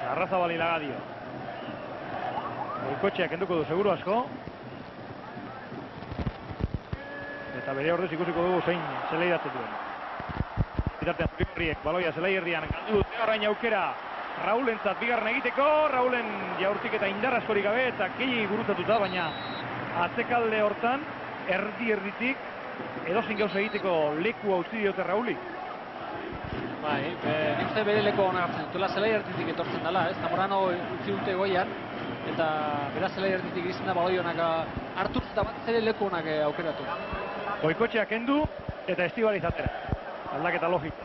Larrazabali Lagadio. Goikoetxeak kenduko du seguru asko. Eta bere ordez ikusiko dugu zein zeleiratzen duen. Bitartean Zurigorriek baloia Zelaierrian galdu dute orain aukera Raulentzat bigarren egiteko. Raulen jaurtik eta indar askorik gabe eta gehi gurutzatuta, baina atzekalde hortan erditik edozein gauza egiteko leku utzi diote Rauli. Nik uste bere leku hona hartzen dutela, Zelaierritik etortzen dela, ez? Zamorano utzi dute goian, eta bera Zelaierritik izan da baloi honak hartuz eta bat zere leku honak aukeratu. Goikoetxeak kendu eta Estibaliz atera. Aldaketa logiko.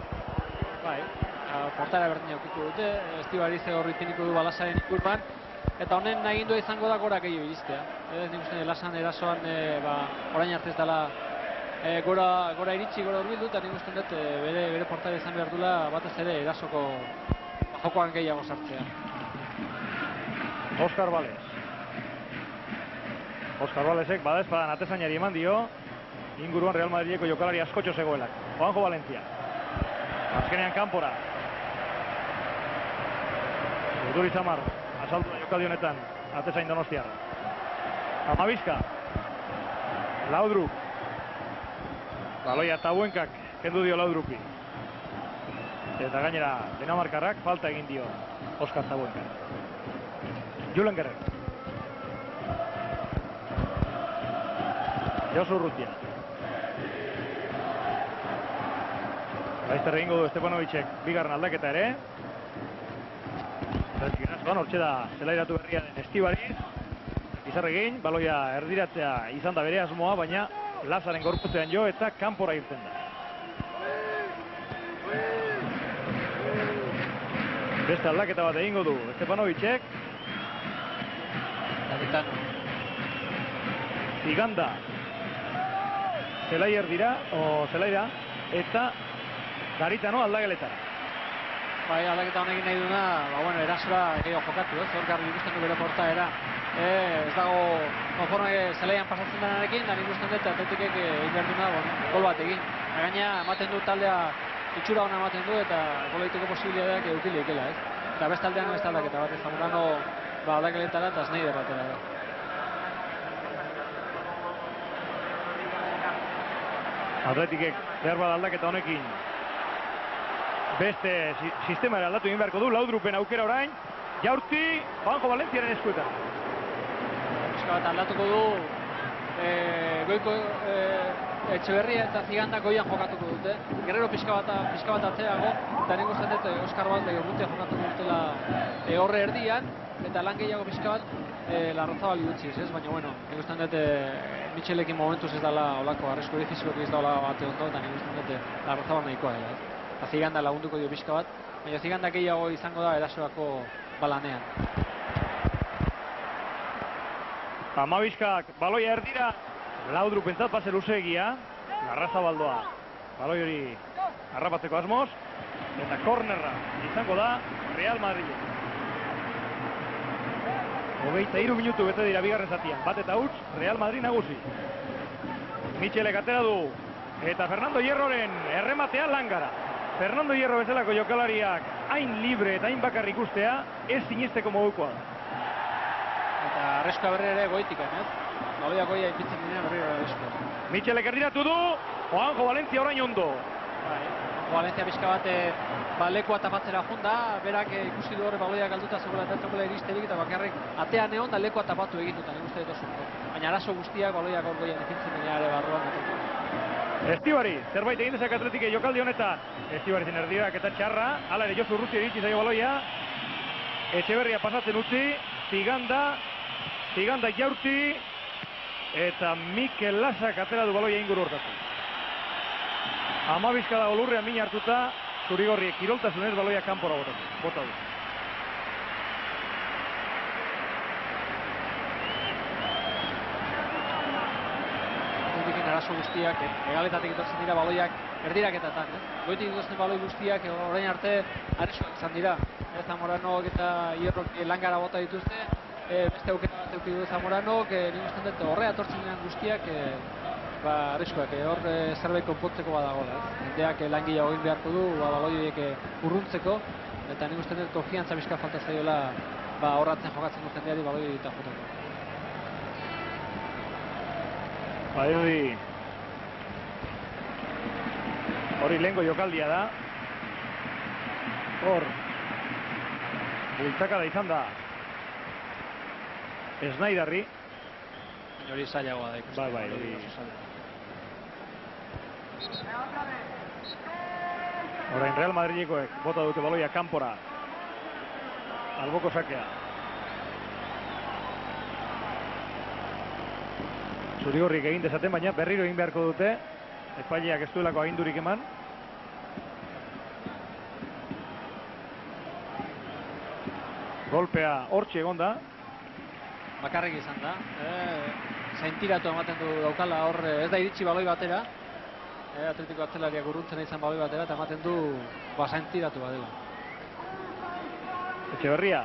Portara berdin aukiko dute, Estibaliz horri tiniko du Balasaren inguruan, eta honen agindua izango da gora gehiago iristea. Nik uste Lasan erasoan orain arte ez dela gora iritsi, gora urbildu, eta nik uste dut bere portara izan behar dula batez ere erasoko jokoan gehiago sartzea. Oscar Valezek bada espadan atezainari eman dio, inguruan Real Madrideko jokalari askotxo zegoelak. Juanjo Valencia. Azkenean kanpora. Urduri Samar, asaltu da jokaldi honetan, atezain Donostiar. Amabizka. Laudrup. Baloia Zabuenkak kendu dio Laudrupi. Eta gainera Dinamarkarrak falta egin dio Oskar Zabuenkak. Julen Guerrero. Josu Urrutia. Laizter egingo du Estepanovicek bigarren aldaketa ere. Hortxe da zelairatu berria den Estibaliz. Izarregin, baloia erdiratzea izan da bere asmoa, baina Lazaren gorputzean jo eta kanpora irten da. Beste aldaketa bat egingo du Estepanovicek. Ziganda. Zelaier dira, Zelaira, eta Garitano aldageletara. Aldaketa honekin nahi duna, erasora gehiago jokatu, ez? Hor garri ikusten du bere portaera ez dago konforme zelaian pasatzen denarekin, da nik uste dut Atletikek egin behar duena, gol bat egin. Gaina ematen du taldea itxura hona ematen du eta gol egiteko posibilitateak eduki leikela, ez? Eta bestaldean beste aldaketa bat, Zamorano aldakeletara eta Schneider atera da. Atletikek behar bada aldaketa honekin beste sistemara aldatu egin beharko du, Laudrupen aukera orain, Jaurti, Juanjo Valentziaren eskuetan. Pixka bat aldatuko du, goiko Etxeberria eta Ziganda goian jokatuko dute. Guerrero pixka bat atzeago, eta nik uste dut Oskar Balde Urrutia jokatuko dutela horre erdian, eta lan gehiago pixka bat Larrazabal utziz, ez? Baina, bueno, nik uste dut Michelekin momentuz ez dela olako arriskurik fizikoak ez dela bate ondo, eta nik uste dut Larrazabal nahikoa dela, ez? Eta Ziganda lagunduko dio pixka bat, baina Ziganda gehiago izango da erasoako balanean. Amabizkak baloia erdira, Laudrupentzat pase luzeegia, Larrazabaldoa baloi hori harrapatzeko asmoz, eta kornerra izango da Real Madrid. 23 minutu bete dira bigarren zatian, bat eta huts, Real Madrid nagusi. Michelek atera du, eta Fernando Hierroren errematea langara. Fernando Hierro bezalako jokalariak hain libre eta hain bakar ikustea ez sinesteko modukoa da. Eta arreskoa berri ere goitikan, ez? Baloia goia ipitzen dinean berri arreskoa. Michelek erdiratu du, Juanjo Valentzia orain ondo. Juanjo Valentzia pixka bat lekua tapatzera junda, berak ikusi du horre baloia galduta zegoela eta txokola iristerik eta bakarrik atean egon da lekua tapatu egin dut, nik uste dut oso. Baina arazo guztiak baloia gaur goian ipitzen dinean ere barruan. Estibari, zerbait egin dezak Atletike jokaldi honetan. Estibari zen erdirak eta txarra, hala ere Josu Urrutia iritsi zaio baloia. Etxeberria pasatzen utzi, Ziganda Jaurti, eta Mikel Lasak atera du baloia inguru hortatu. Amabizka dago lurrean min hartuta, Zurigorriek kiroltasunez baloia kanpora bota du. Arazo guztiak, egaletatik etortzen dira baloiak erdiraketatan, goitik dituzten baloi guztiak orain arte aresoak izan dira. Zamoranok eta Hierrok langara bota dituzte, beste aukera bat eduki du Zamoranok, nik uste dut horrea etortzen diren guztiak areskoak, hor zerbait konpontzeko badagoela. Jendeak langila egin beharko du baloi urruntzeko, eta nik uste dut konfiantza bizka falta zaiola horratzen jokatzen du jendeari baloi eta joteko. Hori lehengo jokaldia da. Hor bultzakada izan da Schneiderri. Hori zailagoa da ikusten. Bai, hori. Orain Real Madrilekoek bota dute baloia kanpora. Alboko sakea. Zurigorrik egin dezaten, baina berriro egin beharko dute. Epaileak ez duelako agindurik eman. Golpea hortxe egon da. Bakarrik izan da. Zaintiratu ematen du daukala hor, ez da iritsi baloi batera. Atletiko atzelariak urruntzen izan baloi batera, eta ematen du zaintiratu badela. Etxeberria.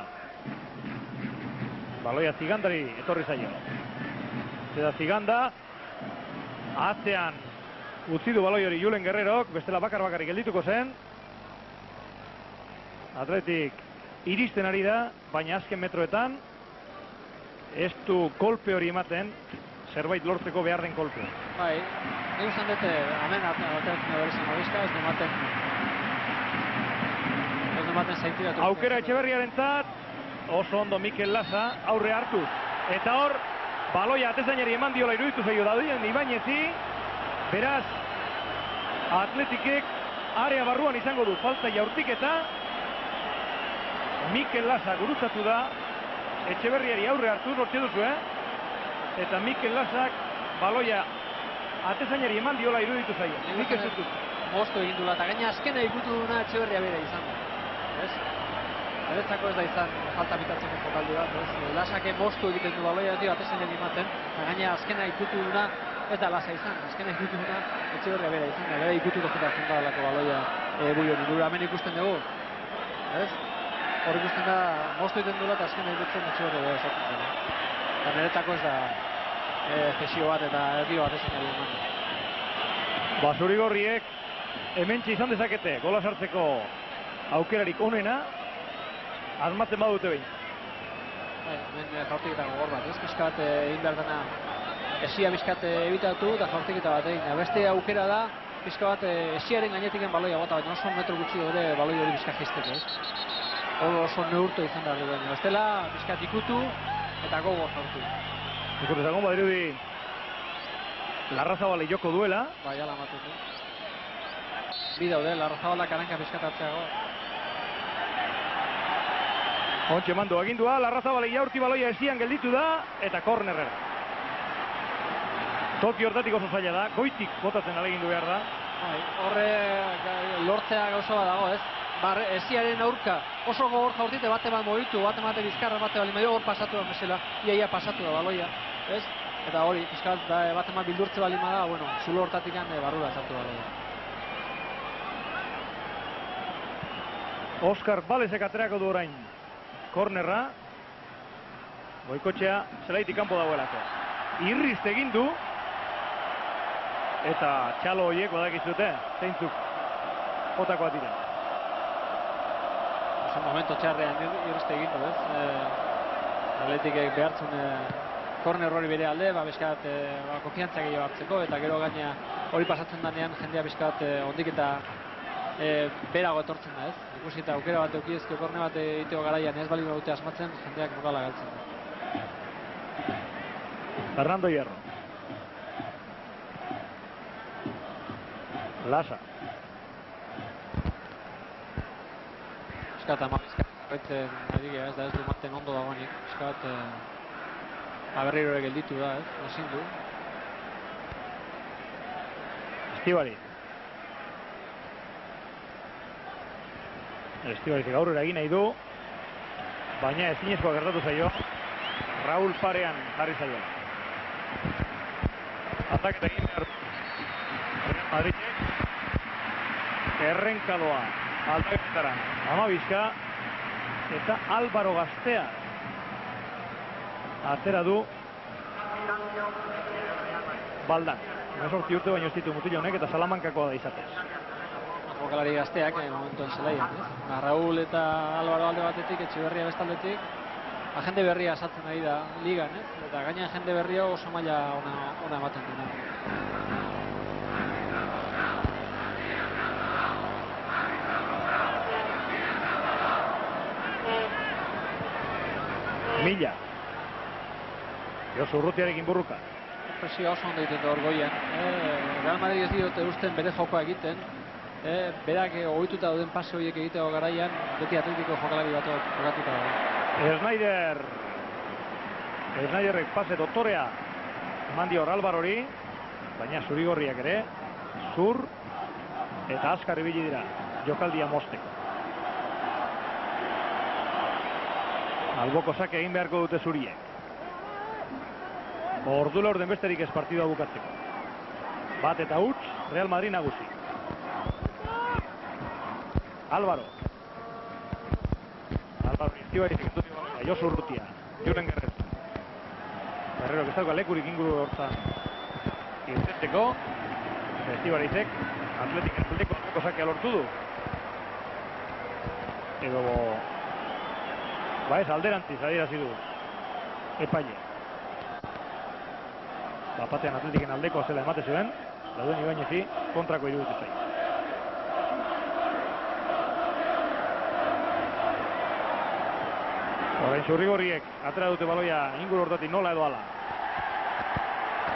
Baloia Zigandari etorri zaio. Eta Ziganda atzean utzi du baloi hori Julen Guerrerok, bestela bakarrik geldituko zen. Atletik iristen ari da, baina azken metroetan ez du kolpe hori ematen, zerbait lortzeko behar den kolpe. Bai, nik usan dute, hemen ateratzen da berezin Mabizka, ez du maten zaintiratu. Aukera Etxeberriarentzat, oso ondo Mikel Lasa, aurre hartu. Eta hor, baloia atezainari eman diola iruditu zaio Dadien Ibañezi, beraz, Atletikek area barruan izango du falta Jaurtiketa. Mikel Lasa gurutzatu da, Etxeberriari aurre hartu, nortxe duzu, eta Mikel Lasak baloia atezainari eman diola iruditu zaio. Nik ez dut. Mosto egin dula, eta gaina azkena ikutu duna Etxeberria bera izan da. Beretzako ez da izan falta bitatzeko jokaldi bat, Lasake mostu egiten du baloia atezainari ematen, eta gaina azkena ikutu duna ez da Lasa izan, azkena ikutu duna Etxeberria bera izan da, bera ikutu dozetatzen da lako baloia bui hori, hemen ikusten dugu. hor ikusten da, moztu egiten duela eta azken egiten etxibatu da esaten zen. Eta niretako ez da zesio bat eta erdio bat ezin ari eman. Zurigorriek hementxe izan dezakete gola sartzeko aukerarik onena, asmatzen badute behin. Hemen jaurtiketa gogor bat, ez? Piskat egin behar dena esia piskat ebitatu eta jaurtiketa bat egin. Beste aukera da, pizka bat esiaren gainetiken baloia bota, baina oso metro gutxi dure baloi hori pizka jisteko, ez? Hor oso neurtu izan behar du baina. Bestela, pizkat ikutu eta gogo jaurtu. Ikutu zagon badirudi Larrazabal joko duela. Bai, ala ematen du. Bi daude, Larrazabalak aranka pizkat hartzeago. Ontxe mando agindua, Larrazabalek jaurti baloia esian gelditu da, eta kornerrera. Toki hortatik oso zaila da, goitik botatzen alegindu behar da. Horre lortzea gauza bat dago, ez? Esiaren aurka oso gogor jaurtite bate bat mogitu, bate bate bizkarra, bate bali medio hor pasatu da mesela, iaia pasatu da baloia, ez? Eta hori, pizkat bate bat bildurtze bali da, bueno, zulo hortatik barrura sartu baloia. Oskar Balesek aterako du orain kornerra. Goikotxea zelaitik kanpo dagoelako. Irrizt egin du. Eta txalo horiek badakizute, zeintzuk jotakoak diren. Oso momento txarrean irrizt egin du, ez? Atletikek behartzen korner hori bere alde, bizkat konfiantza gehiago hartzeko, eta gero gaina hori pasatzen danean jendea bizkat ondik eta berago etortzen da, ez? Ikusi eta aukera bat eukiezko korne bat egiteko garaian ez bali dute asmatzen, jendeak morala galtzen da. Fernando Hierro. Lasa. Piskat jarraitzen ari ez da ez du maten ondo dagoenik. Piskat berriro ere gelditu da, ez? Ezin du. Estibari. Estibarizik aurrera egin nahi du, baina ezinezkoa gertatu zaio. Raúl parean jarri zaio. Ataketa egin behar Madridek. Errenkaloa aldaketaran Amabizka eta Álvaro Gaztea atera du Baldan. 18 urte baino ez ditu mutil honek eta Salamankakoa da izatez. Jokalari gazteak momentuen zelaian, ez? Raúl eta Álvaro alde batetik, Etxeberria bestaldetik, jende berria sartzen ari da ligan, ez? Eta gaina jende berria oso maila ona ematen dena. Mila. Josu Urrutiarekin burruka. Presioa oso ondo egiten da hor goian. Real Madrid ez diote usten bere jokoa egiten. Berak ohituta dauden pase horiek egiteko garaian, beti Atletiko jokalari bat jokatuta dago. Snyderrek pase doktorea eman dio Álvarori, baina zurigorriak ere, zur eta azkar ibili dira jokaldia mosteko. Alboko sake egin beharko dute zuriek. Ordu laurden besterik ez partidua bukatzeko. Bat eta huts, Real Madrid nagusi. Álvaro iztiba izikentu dira, Josu Urrutia, Julen Guerrero. Guerrero, que dauka lekurik inguru hortzan irteteko. Estibarizek, Atletiko alboko sakea lortu du. Edo, ez alderantziz adierazi du epaile. Bapatean Atletiken aldeko zela emate zuen, dauden Ibañezi kontrako iruditu zain. Orain zurrigorriek atera dute baloia inguru hortatik nola edo ala.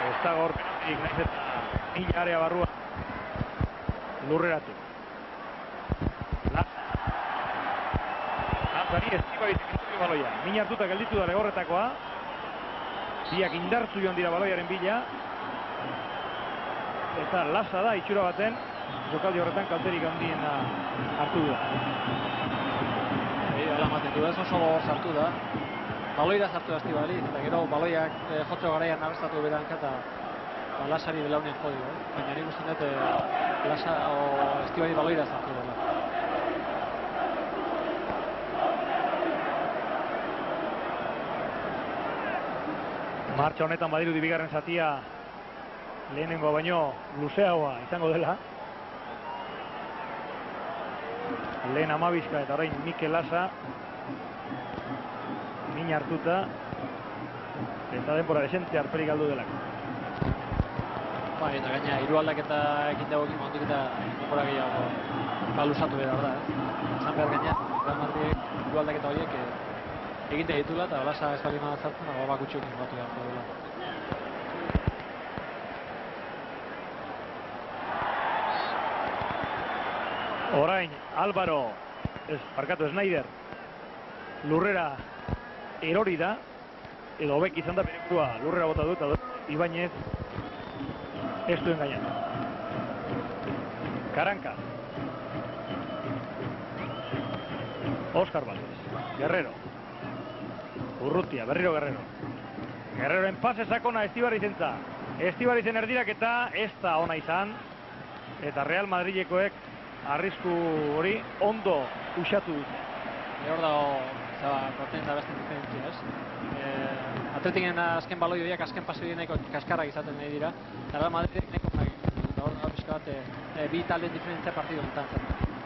Ez dago hor penaltik, nahiz eta mila area barrua lurreratu. Lazari Estibariz ikentu baloia. Min hartuta gelditu da legorretakoa. Biak indartzu joan dira baloiaren bila. Eta Laza da itxura baten jokaldi horretan kalterik handiena hartu da. Hala ematen du ez, oso gogor sartu da. Baloira sartu da Estibariz, eta gero baloiak jotze garaian nabestatu beranka eta Lazari belaunean jodi, baina nik usten dut Estibariz baloira sartu dela. Martxa honetan badirudi bigarren zatia lehenengo baino luzeagoa izango dela. Lehen Amabizka eta orain Mikel Lasa min hartuta eta denbora desente arperik galdu delako. Bai, eta gaina hiru aldaketa ekin dagoekin mondik eta denbora gehiago luzatu behar da. Esan behar gaina, Real Madridek hiru aldaketa horiek egite ditula eta Lasa ez bali nada zartzen, dago bakutxokin batu behar dela. Orain, Álvaro, Snyder, lurrera erori da, edo hobek izan da bere burua lurrera bota dut, eta Ibáñez ez duen gainan. Karanka. Óscar Valdés, Guerrero. Urrutia, berriro Guerrero. Guerreroen pase sakona Estibarizenza. Estibarizen erdirak eta ez da ona izan, eta Real Madrilekoek arrisku hori ondo usatu dute. Hor dago, korten da beste diferentzia, ez? Atletiken azken baloi horiek, azken pase horiek nahiko kaskarrak izaten nahi dira. Eta Real Madridek nahiko nahi. Hor dago pixka bat, bi talde diferentzia partidu enten zen.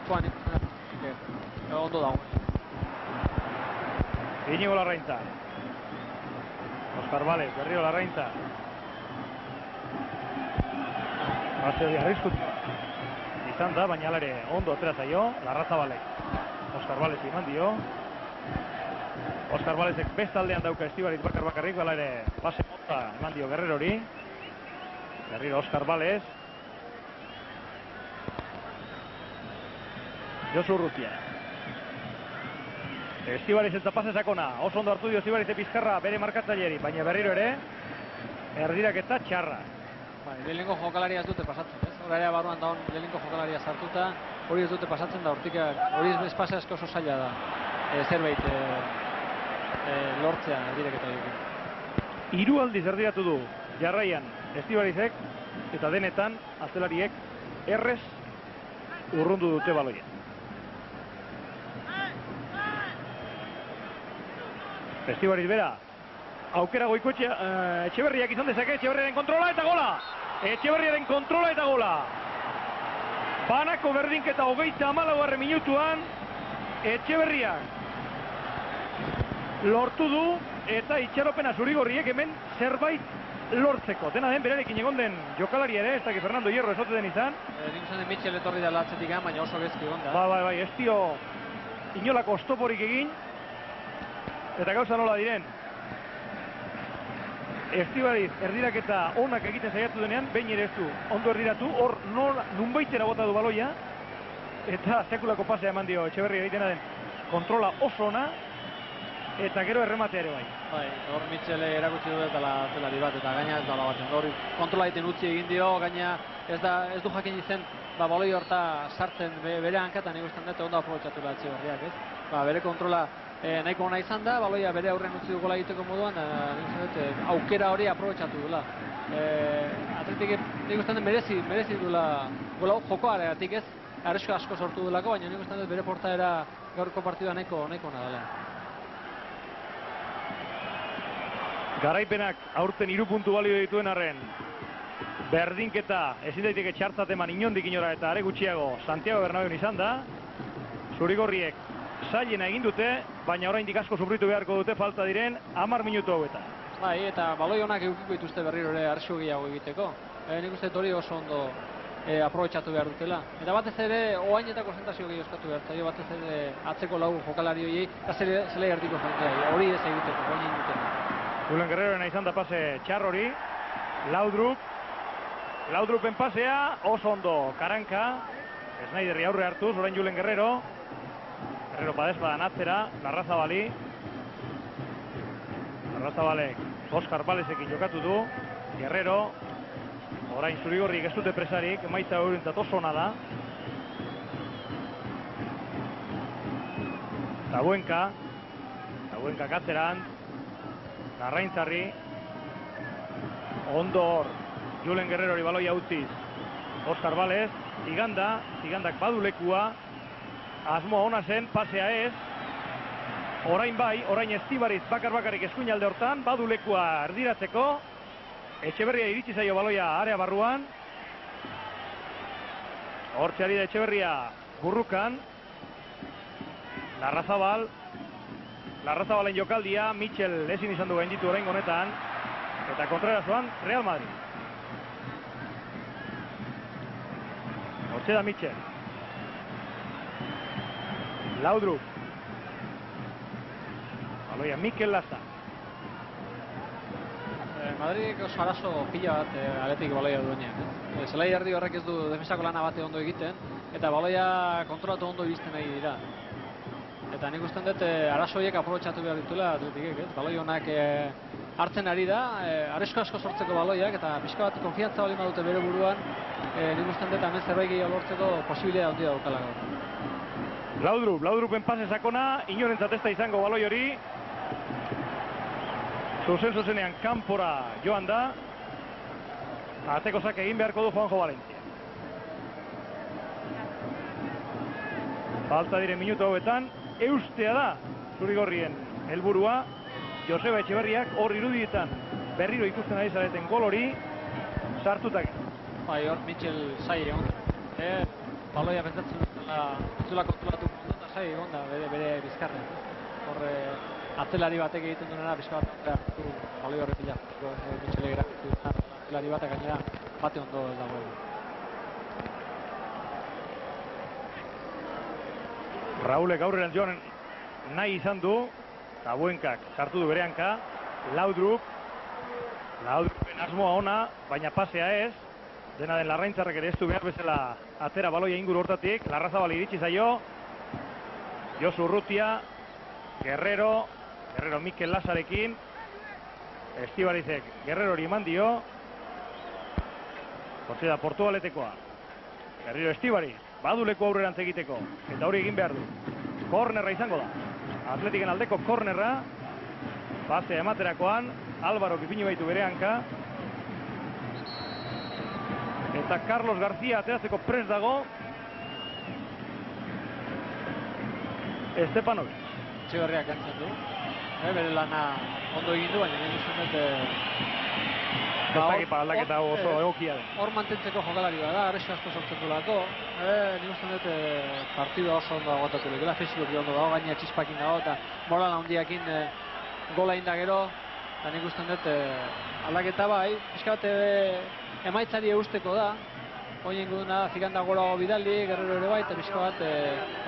Joan ikusten ondo dago. Iñigo Larraintza. Óscar Valdés, berriro Larraintza. Pase hori arrisku izan da, baina alare ondo atera zaio, Larrazabalek. Óscar Valdés iman dio. Óscar Valdések bestaldean dauka Estibariz bakarrik, bala ere pase mota eman dio Guerrerori. Berriro Óscar Valdés. Josu Urrutia. Estibariz eta pase sakona, oso ondo hartu dio Estibariz pizkarra bere markatzaileri, baina berriro ere erdirak eta txarra. Lehenengo jokalaria ez dute pasatzen, ez? Horarea barruan daun lehenengo jokalaria sartuta, hori ez dute pasatzen da hortik, hori ez pasa asko oso zaila da, zerbait lortzea erdirak eta dugu. Hiru aldiz erdiratu du jarraian Estibarizek, eta denetan atzelariek errez urrundu dute baloia. Estibariz bera, aukera Goikoetxea, Etxeberriak izan dezake, Etxeberriaren kontrola eta gola! Etxeberriaren kontrola eta gola! Banako berdinketa 34. minutuan, Etxeberriak lortu du eta itxaropena Zurigorriek hemen zerbait lortzeko. Dena den berarekin egon den jokalari ere, ez dakit Fernando Hierro ezote den izan. Nik uste den Mitchell etorri dela atzetik, baina oso gezki egon da. Bai, ez dio inolako oztoporik egin, eta gauza nola diren. Estibariz erdiraketa onak egiten saiatu denean, behin ere ez du ondo erdiratu, hor nunbaitera bota du baloia, eta sekulako pasea eman dio Etxeberri egitena den kontrola oso ona, eta gero errematea ere bai. Hor Mitchell erakutsi du dela zelari bat, eta gaina ez da baten. Hor kontrola egiten utzi egin dio, gaina ez du jakin izen, baloi horta sartzen bere hankatan ikusten dut, ondo aprobetxatu da Etxeberriak, ez? Bere kontrola nahiko ona izan da, baloia bere aurren utzi du gola egiteko moduan, aukera hori aprobetxatu dula. Atletik nik uste dut merezi dula gola jokoaregatik, ez? Arresko asko sortu dulako, baina nik uste dut bere portaera gaurko partidua nahiko ona dela. Garaipenak aurten 3 puntu balio dituen arren, berdinketa ezin daiteke txartzat eman inondik inora eta are gutxiago Santiago Bernabeun izan da. Zurigorriek zailena egin dute, baina oraindik asko sufritu beharko dute falta diren 10 minutu hauetan. Bai, eta baloi honak edukiko dituzte berriro ere arrisku gehiago egiteko. Nik uste hori oso ondo aprobetxatu behar dutela. Eta batez ere, oain eta konzentrazio gehiago eskatu behar zaio, batez ere atzeko lau jokalari horiei, eta zelai erdiko jendea, hori ez egiteko, oain egiteko. Julen Guerreroena izan da pase txarrori, Laudrupen pasea, oso ondo Karanka, Snyderri aurre hartuz, orain Julen Guerrero padezpadan atzera, Larrazabalek Óscar Valdésekin jokatu du, Guerrero, orain Zurigorrik ez dute presarik, emaitza horientzat oso ona da. Tabuenka katzeran, Larraintzarri, ondo hor, Julen Guerrerori baloia utziz, Óscar Valdés, Zigandak badulekua, asmoa ona zen, pasea ez, Orain bai, orain Estibariz bakar-bakarrik eskuin alde hortan, badu lekua erdiratzeko. Etxeberria iritsi zaio baloia area barruan. Hortxe ari da Etxeberria burrukan. Larrazabalen jokaldia, Mitchell ezin izan du gainditu orain honetan. Eta kontrarazoan, Real Madrid. Hortxe da Mitchell. Laudrup. Baloia Mikel Lasa. Madridek oso arazo pila bat aletik baloia duenean. Zelai erdi horrek ez du defensako lana bate ondo egiten, eta baloia kontrolatu ondo iristen nahi dira. Eta nik usten dut arazo horiek aprobetxatu behar dituela Atletikek, ez? Baloi honak hartzen ari da, aresko asko sortzeko baloiak, eta pixka bat konfiantza bali badute bere buruan, nik usten dut hemen zerbait gehiago lortzeko posibilea handia daukala gaur. Laudrupen pase sakona, inorentzat ez da izango baloi hori. Zuzenean kanpora joan da. Atzeko zak egin beharko du Juanjo Valencia. Falta diren minutu hauetan, eustea da zurigorrien helburua. Joseba Etxeberriak hor irudietan berriro ikusten ari zareten gol hori sartutak. Bai, hor Mitchell zai egon. Baloia pentsatzen zula kontrolatu eta zai egon da bere bizkarren. Hor atzelari batek egiten duena bizka bat baloi horre pila. Mitchell egin atzelari batek gainera bate ondo ez dago. Raulek aurreran joan nahi izan du. Tabuenkak sartu du bere hanka. Laudrupen asmoa ona, baina pasea ez. Dena den Larraintzarrek ere ez du behar bezala atera baloia inguru hortatik. Larrazabal iritsi zaio. Josu Urrutia. Guerrero Mikel Lasarekin. Estibarizek Guerrerori eman dio. Hortze da Portugaletekoa. Berriro Estibariz. Baduleko aurrerantz egiteko. Eta hori egin behar du. Kornerra izango da. Atletiken aldeko kornerra. Pasea ematerakoan. Álvaro ipini baitu bere hanka. Eta Carlos García ateratzeko prest dago. Estepanovic. Etxeberriak entzen du. Bere lana ondo egin du, baina nire usten dut aldaketa oso egokia da. Hor mantentzeko jokalari bada, arrexo asko sortzen duelako. Nire usten dut partidua oso ondo agotatu lekela, fisikoki ondo dago, gaina txispakin dago, eta moral handiakin gola inda gero. Eta nik usten dut aldaketa bai, pixka bat emaitzari eusteko da. Oien guduna zikanda gorago bidali, Guerrero ere bai, eta pixka bat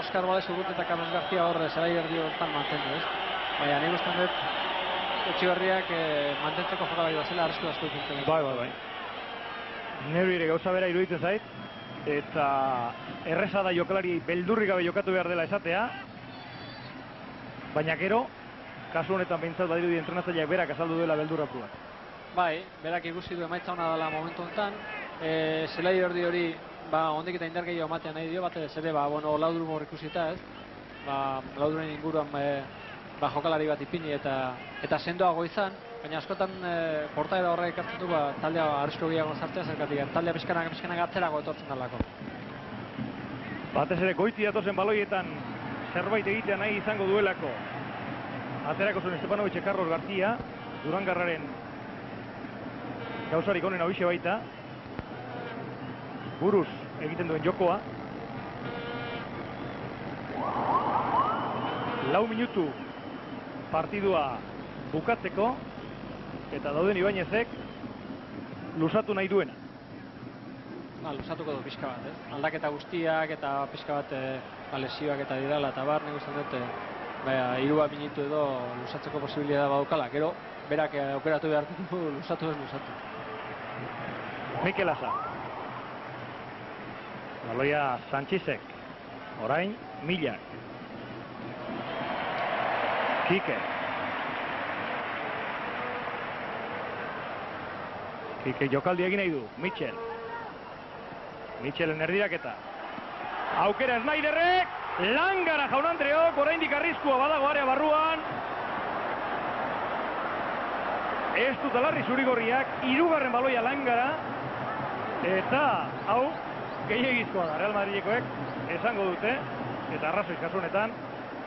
Oskar Bales Urrut eta Carlos García horre zelai erdi hortan mantendu, ez? Baina nik usten dut Etxeberriak mantentzeko jokalari bazela arrisku asko ikuntzen. Bai. Neru ere gauza bera iruditzen zait, eta erreza da jokalari beldurrik gabe jokatu behar dela esatea, baina gero, kasu honetan behintzat badirudi entrenatzaileak berak azaldu duela beldurra pruat. Bai, berak ikusi du emaitza hona dela momentu honetan, zelai erdi hori ondik eta indar gehiago ematean nahi dio, batez ere, Laudrum hor ikusita, ez? Laudrumen inguruan jokalari bat ipini eta sendoago izan, baina askotan portaera horrek hartzen du taldea arrisko gehiago sartzea zergatik, taldea pixkanak atzerago etortzen dalako. Batez ere goiti datozen baloietan zerbait egitea nahi izango duelako. Aterako zuen Estepanovic Carlos García, Durangarraren gauzarik honen hauixe baita. Buruz egiten duen jokoa. 4 minutu partidua bukatzeko, eta dauden Ibañezek lusatu nahi duena. Lusatuko du pixka bat, ez? Aldaketa guztiak eta pixka bat lesioak eta didala, eta bar, nik usten dut 3 minutu edo lusatzeko posibilitatea badaukala. Gero, berak aukeratu behar du lusatu. Mikel Lasa. Baloia Sanchizek. Orain, Millak. Kike jokaldi egin nahi du. Mitchellen erdiraketa. Aukera Snyderrek. Langara jaun-andreok. Oraindik arriskua badago area barruan. Ez dut alarri zurigorriak. 3. baloia Langara. Eta hau gehiagizkoa da Real Madrilekoek esango dute. Eta arrazoi kasu honetan.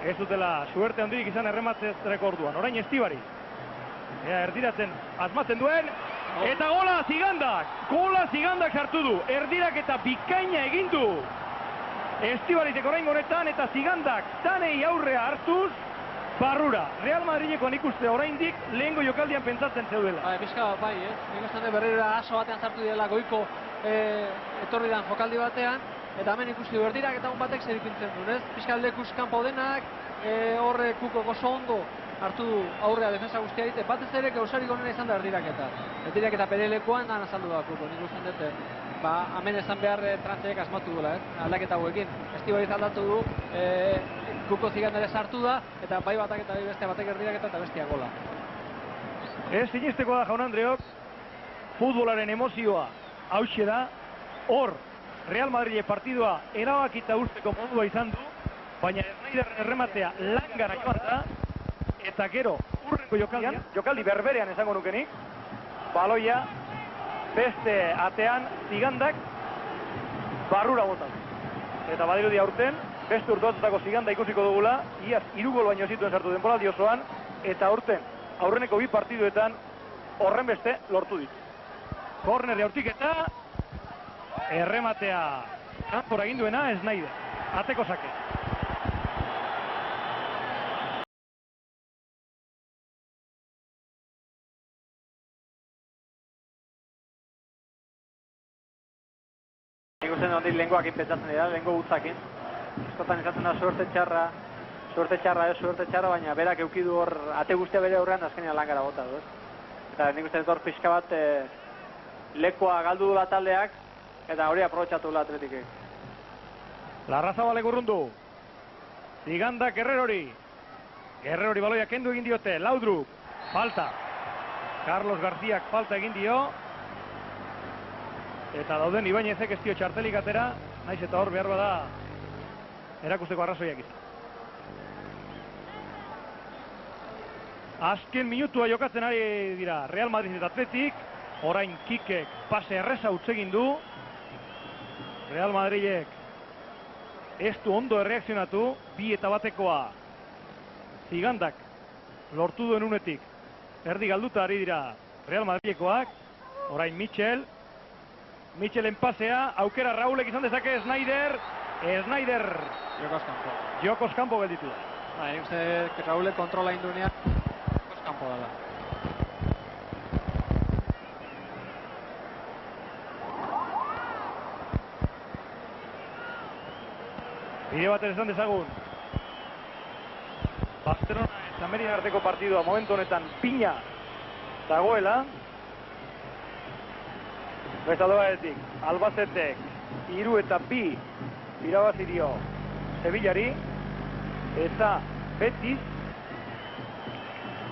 ez dutela suerte handirik izan errematzezreko orduan. Orain Estibari. Erdiratzen asmatzen duen. Eta gola Zigandak. Gola Zigandak sartu du. Erdirak eta bikaina egin du. Estibaritek orain honetan eta Zigandak tanei aurrea hartuz barrura. Real Madrilekoan ikuste oraindik lehengo jokaldian pentsatzen zeudela. Pixka bai, nik uste berriro aso batean sartu dela goiko etorri dan jokaldi batean. Eta hemen ikusi du Erdirak eta batek zer ipintzen du, ez? Pixka lekuz kanpo denak, horre Kuko oso ondo hartu du aurrea defensa guztia egite, batez ere gauzarik onena izan da Erdirak eta bere lekuan dan azaldu da Kuko, nik uste dute. Hemen esan behar Frantziak asmatu duela, aldaketa hauekin. Estibariz aldatu du, Kuko Zigandare sartu da, eta bai batak eta bai bestea batek Erdirak eta bestia gola. Ez sinisteko da, jaun Andreok, futbolaren emozioa hauxe da, hor Real Madrid partidua erabakita usteko modua izan du, baina Snyderren errematea langara joan da, eta gero urrengo jokaldi berberean esango nukenik, baloia beste atean Zigandak barrura bota du. Eta badirudi aurten, beste urtuatzatako Ziganda ikusiko dugula, iaz 3 gol baino zituen sartu denboraldi osoan, eta aurten, aurreneko 2 partiduetan horren beste lortu ditu. Korner jaurtik eta errematea kanpora egin duena Snyder. Ateko sake. Ikusten ondik lehengoak inpetzatzen dira, lehengo gutzakin. Eskotan izaten da suerte txarra, baina berak eukidu hor, ate guztia bere aurrean azkenean langara bota du, Eta nik uste dut hor pixka bat lekoa galdu dula taldeak, eta hori aprobetxatu dula Atletikek. Larrazabalek urrundu. Zigandak Guerrerori. Guerrerori baloia kendu egin diote, Laudrup. Falta. Carlos Garziak falta egin dio. Eta dauden Ibañezek ez dio txartelik atera, naiz eta hor behar bada erakusteko arrazoiak izan. Azken minutua jokatzen ari dira Real Madrid eta Atletik. Orain Kikek pase erreza utzegin du. Real Madridek ez du ondo erreakzionatu. 2-1 Zigandak lortu duen unetik erdi galduta ari dira Real Madridekoak. Orain Michelen pasea, aukera Raulek izan dezake Snyder Jokos kanpo gelditu da. Nik uste Raulek kontrola indunean Jokos kanpo dela. Bide batez esan dezagun. Barcelona eta Merida arteko partidua momentu honetan pina dagoela. Bezaldoaretik, Albacetek 3-2 irabazi dio Sevillari, eta Betis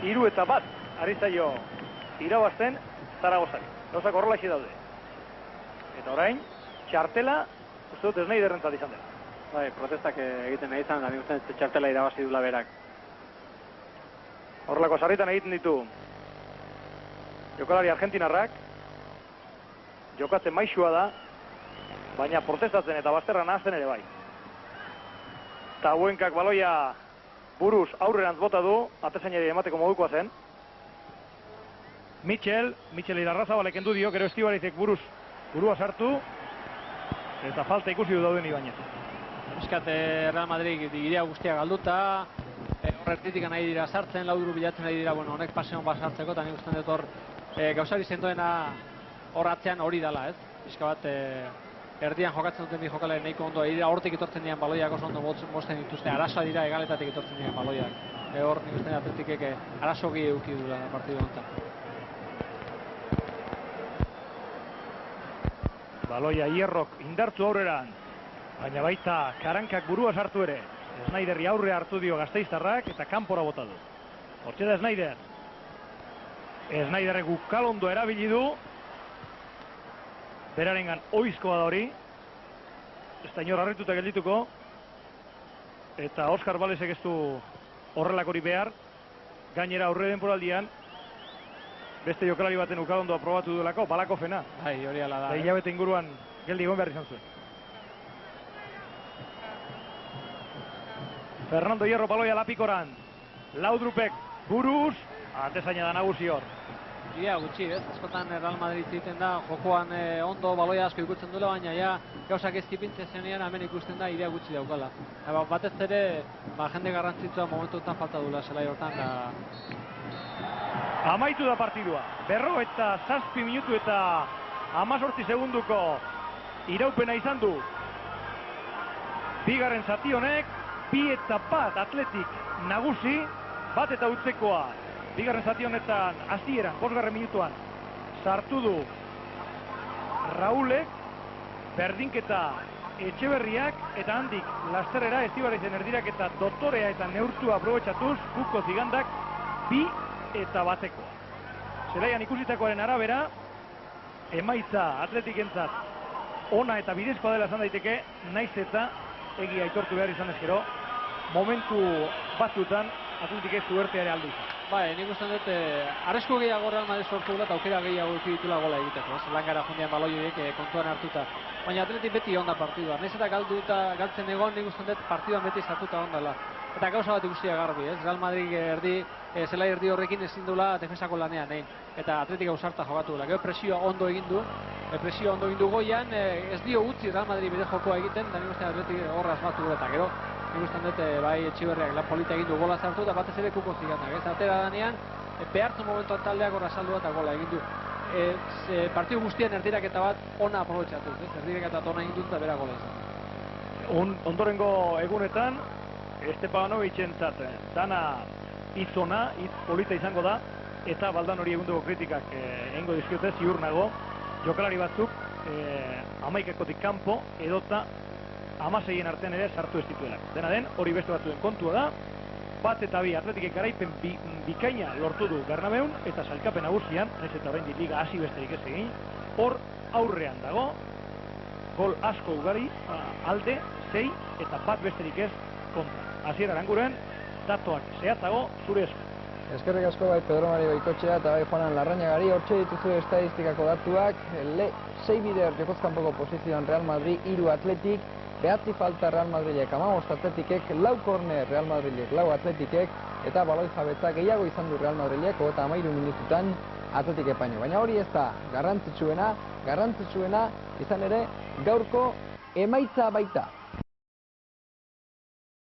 3-1 ari zaio irabazten Zaragozak. Gauzak horrelaxe daude. Eta orain, txartela uste dut Snyderrentzat izan dela. Bai, protestak egiten nahi izan, da nik uste txartela irabazi dula berak. Horrelako sarritan egiten ditu jokalari argentinarrak. Jokatzen maixua da, baina protestatzen eta bazterra nahazten ere bai. Tabuenkak baloia buruz aurrerantz bota du, atezainari emateko modukoa zen. Michel Irarrazabalek endu dio, gero Estibarizek burua sartu, eta falta ikusi du dauden Ibañez. Eskat Real Madrid digiria guztia galduta, horretitik nahi dira sartzen, Laudru bilatzen nahi dira, honek paseon bat sartzeko, eta nik usten dut hor gauzari zendoena hor atzean hori dela, ez? Pixka bat erdian jokatzen duten bi jokalari nahiko ondo, hortik etortzen dian baloiak oso ondo mozten dituzte, arazoa dira egaletatik etortzen dian baloiak. Hor nik usten Atletikek arazogi euki dula partidu honetan. Baloia Hierrok indartzu aurreran, baina baita Karankak burua sartu ere. Snyderri aurre hartu dio gasteiztarrak eta kanpora bota du. Hortxe da Snyder. Snyderrek ukalondo erabili du. Berarengan oizkoa da hori. Ez da inor harrituta geldituko. Eta Oskar Balesek ez du horrelak hori behar. Gainera aurre denporaldian beste jokalari baten ukalondoa probatu duelako, Balakofena. Bai, hori ala da. Eta hilabete inguruan geldi egon behar izan zuen. Fernando Hierro baloia lapikoran. Laudrupek buruz, atezaina da nagusi hor. Ia gutxi, ez? Askotan Real Madrid egiten da, jokoan ondo baloia asko ikutzen duela, baina ja gauzak ez tipintzen zenean hemen ikusten da idea gutxi daukala. Batez ere, jende garrantzitsua momentuetan falta duela zelai hortan. Amaitu da partidua. 57 minutu eta 18 segunduko iraupena izan du. Bigarren zati honek, 2-1 Atletik nagusi, bat eta utzekoa. Bigarren zati honetan hasieran, 5. minutuan sartu du Raulek, berdinketa Etxeberriak, eta handik lasterrera Estibarizen erdirak eta Dotorea eta neurtua aprobetxatuz, Kuko Zigandak 2-1. Zelaian ikusitakoaren arabera, emaitza Atletikentzat ona eta bidezkoa dela esan daiteke, naiz eta egia aitortu behar izan ezkero, momentu batzutan Atletik ez zuertea ere aldu izan. Bai, nik uste dut, arrisku gehiago Real Madrid sortu dut, aukera gehiago ditula gola egiteko, langara jundian baloioiek kontuan hartuta. Baina Atletik beti onda partidua, nahiz eta galtzen egon, nik uste dut partiduan beti sartuta ondala. Eta gauza bat ikusia garbi, ez? Real Madrid zelai erdi horrekin ezin dula defensako lanean, nahi. Eta Atletik ausarta jokatu dela. Gero presioa ondo egin du goian, ez dio utzi Real Madrid bide jokoa egiten, da nik uste Atletik horra asmatu dut, eta gero nik uste dut bai Etxeberriak lan polita egin du gola zartu eta batez ere Kuko Zigandak, ez? Atera danean, behartzen momentuan taldeak horra saldu eta gola egin du. Partidu guztien erdiraketa bat ona aprobetxatuz, ez? Erdiraketa bat ona egin dut eta bera gola izan. Ondorengo egunetan, Estepanovichentzat dana hitz ona, hitz polita izango da, eta Baldan hori egunduko kritikak egingo dizkiote ziur nago, jokalari batzuk 11-kotik kanpo edota 16-en artean ere sartu ez dituelako. Dena den, hori beste batzuen kontua da, 1-2 Atletikek garaipen bikaina lortu du Bernabeun, eta sailkapen nagusian, nahiz eta oraindik liga hasi besterik ez egin, hor aurrean dago, gol asko ugari, alde, 6 eta 1 besterik ez kontra. Hasiera Aranguren, datoak zehatzago zure esku. Eskerrik asko bai Pedro Mari Goikotxea eta bai Juanan Larrañagari, hortxe dituzu estadistikako datuak, 6 bider jokozkanpoko posizioan Real Madrid, 3 Atletik, 9 falta Real Madrilek, 15 Atletikek, 4 korner Real Madrilek, 4 Atletikek, eta baloi jabetza gehiago izan du Real Madrilek, eta 13 minututan Atletik epaino. Baina hori ez da garrantzitsuena izan ere gaurko emaitza baita.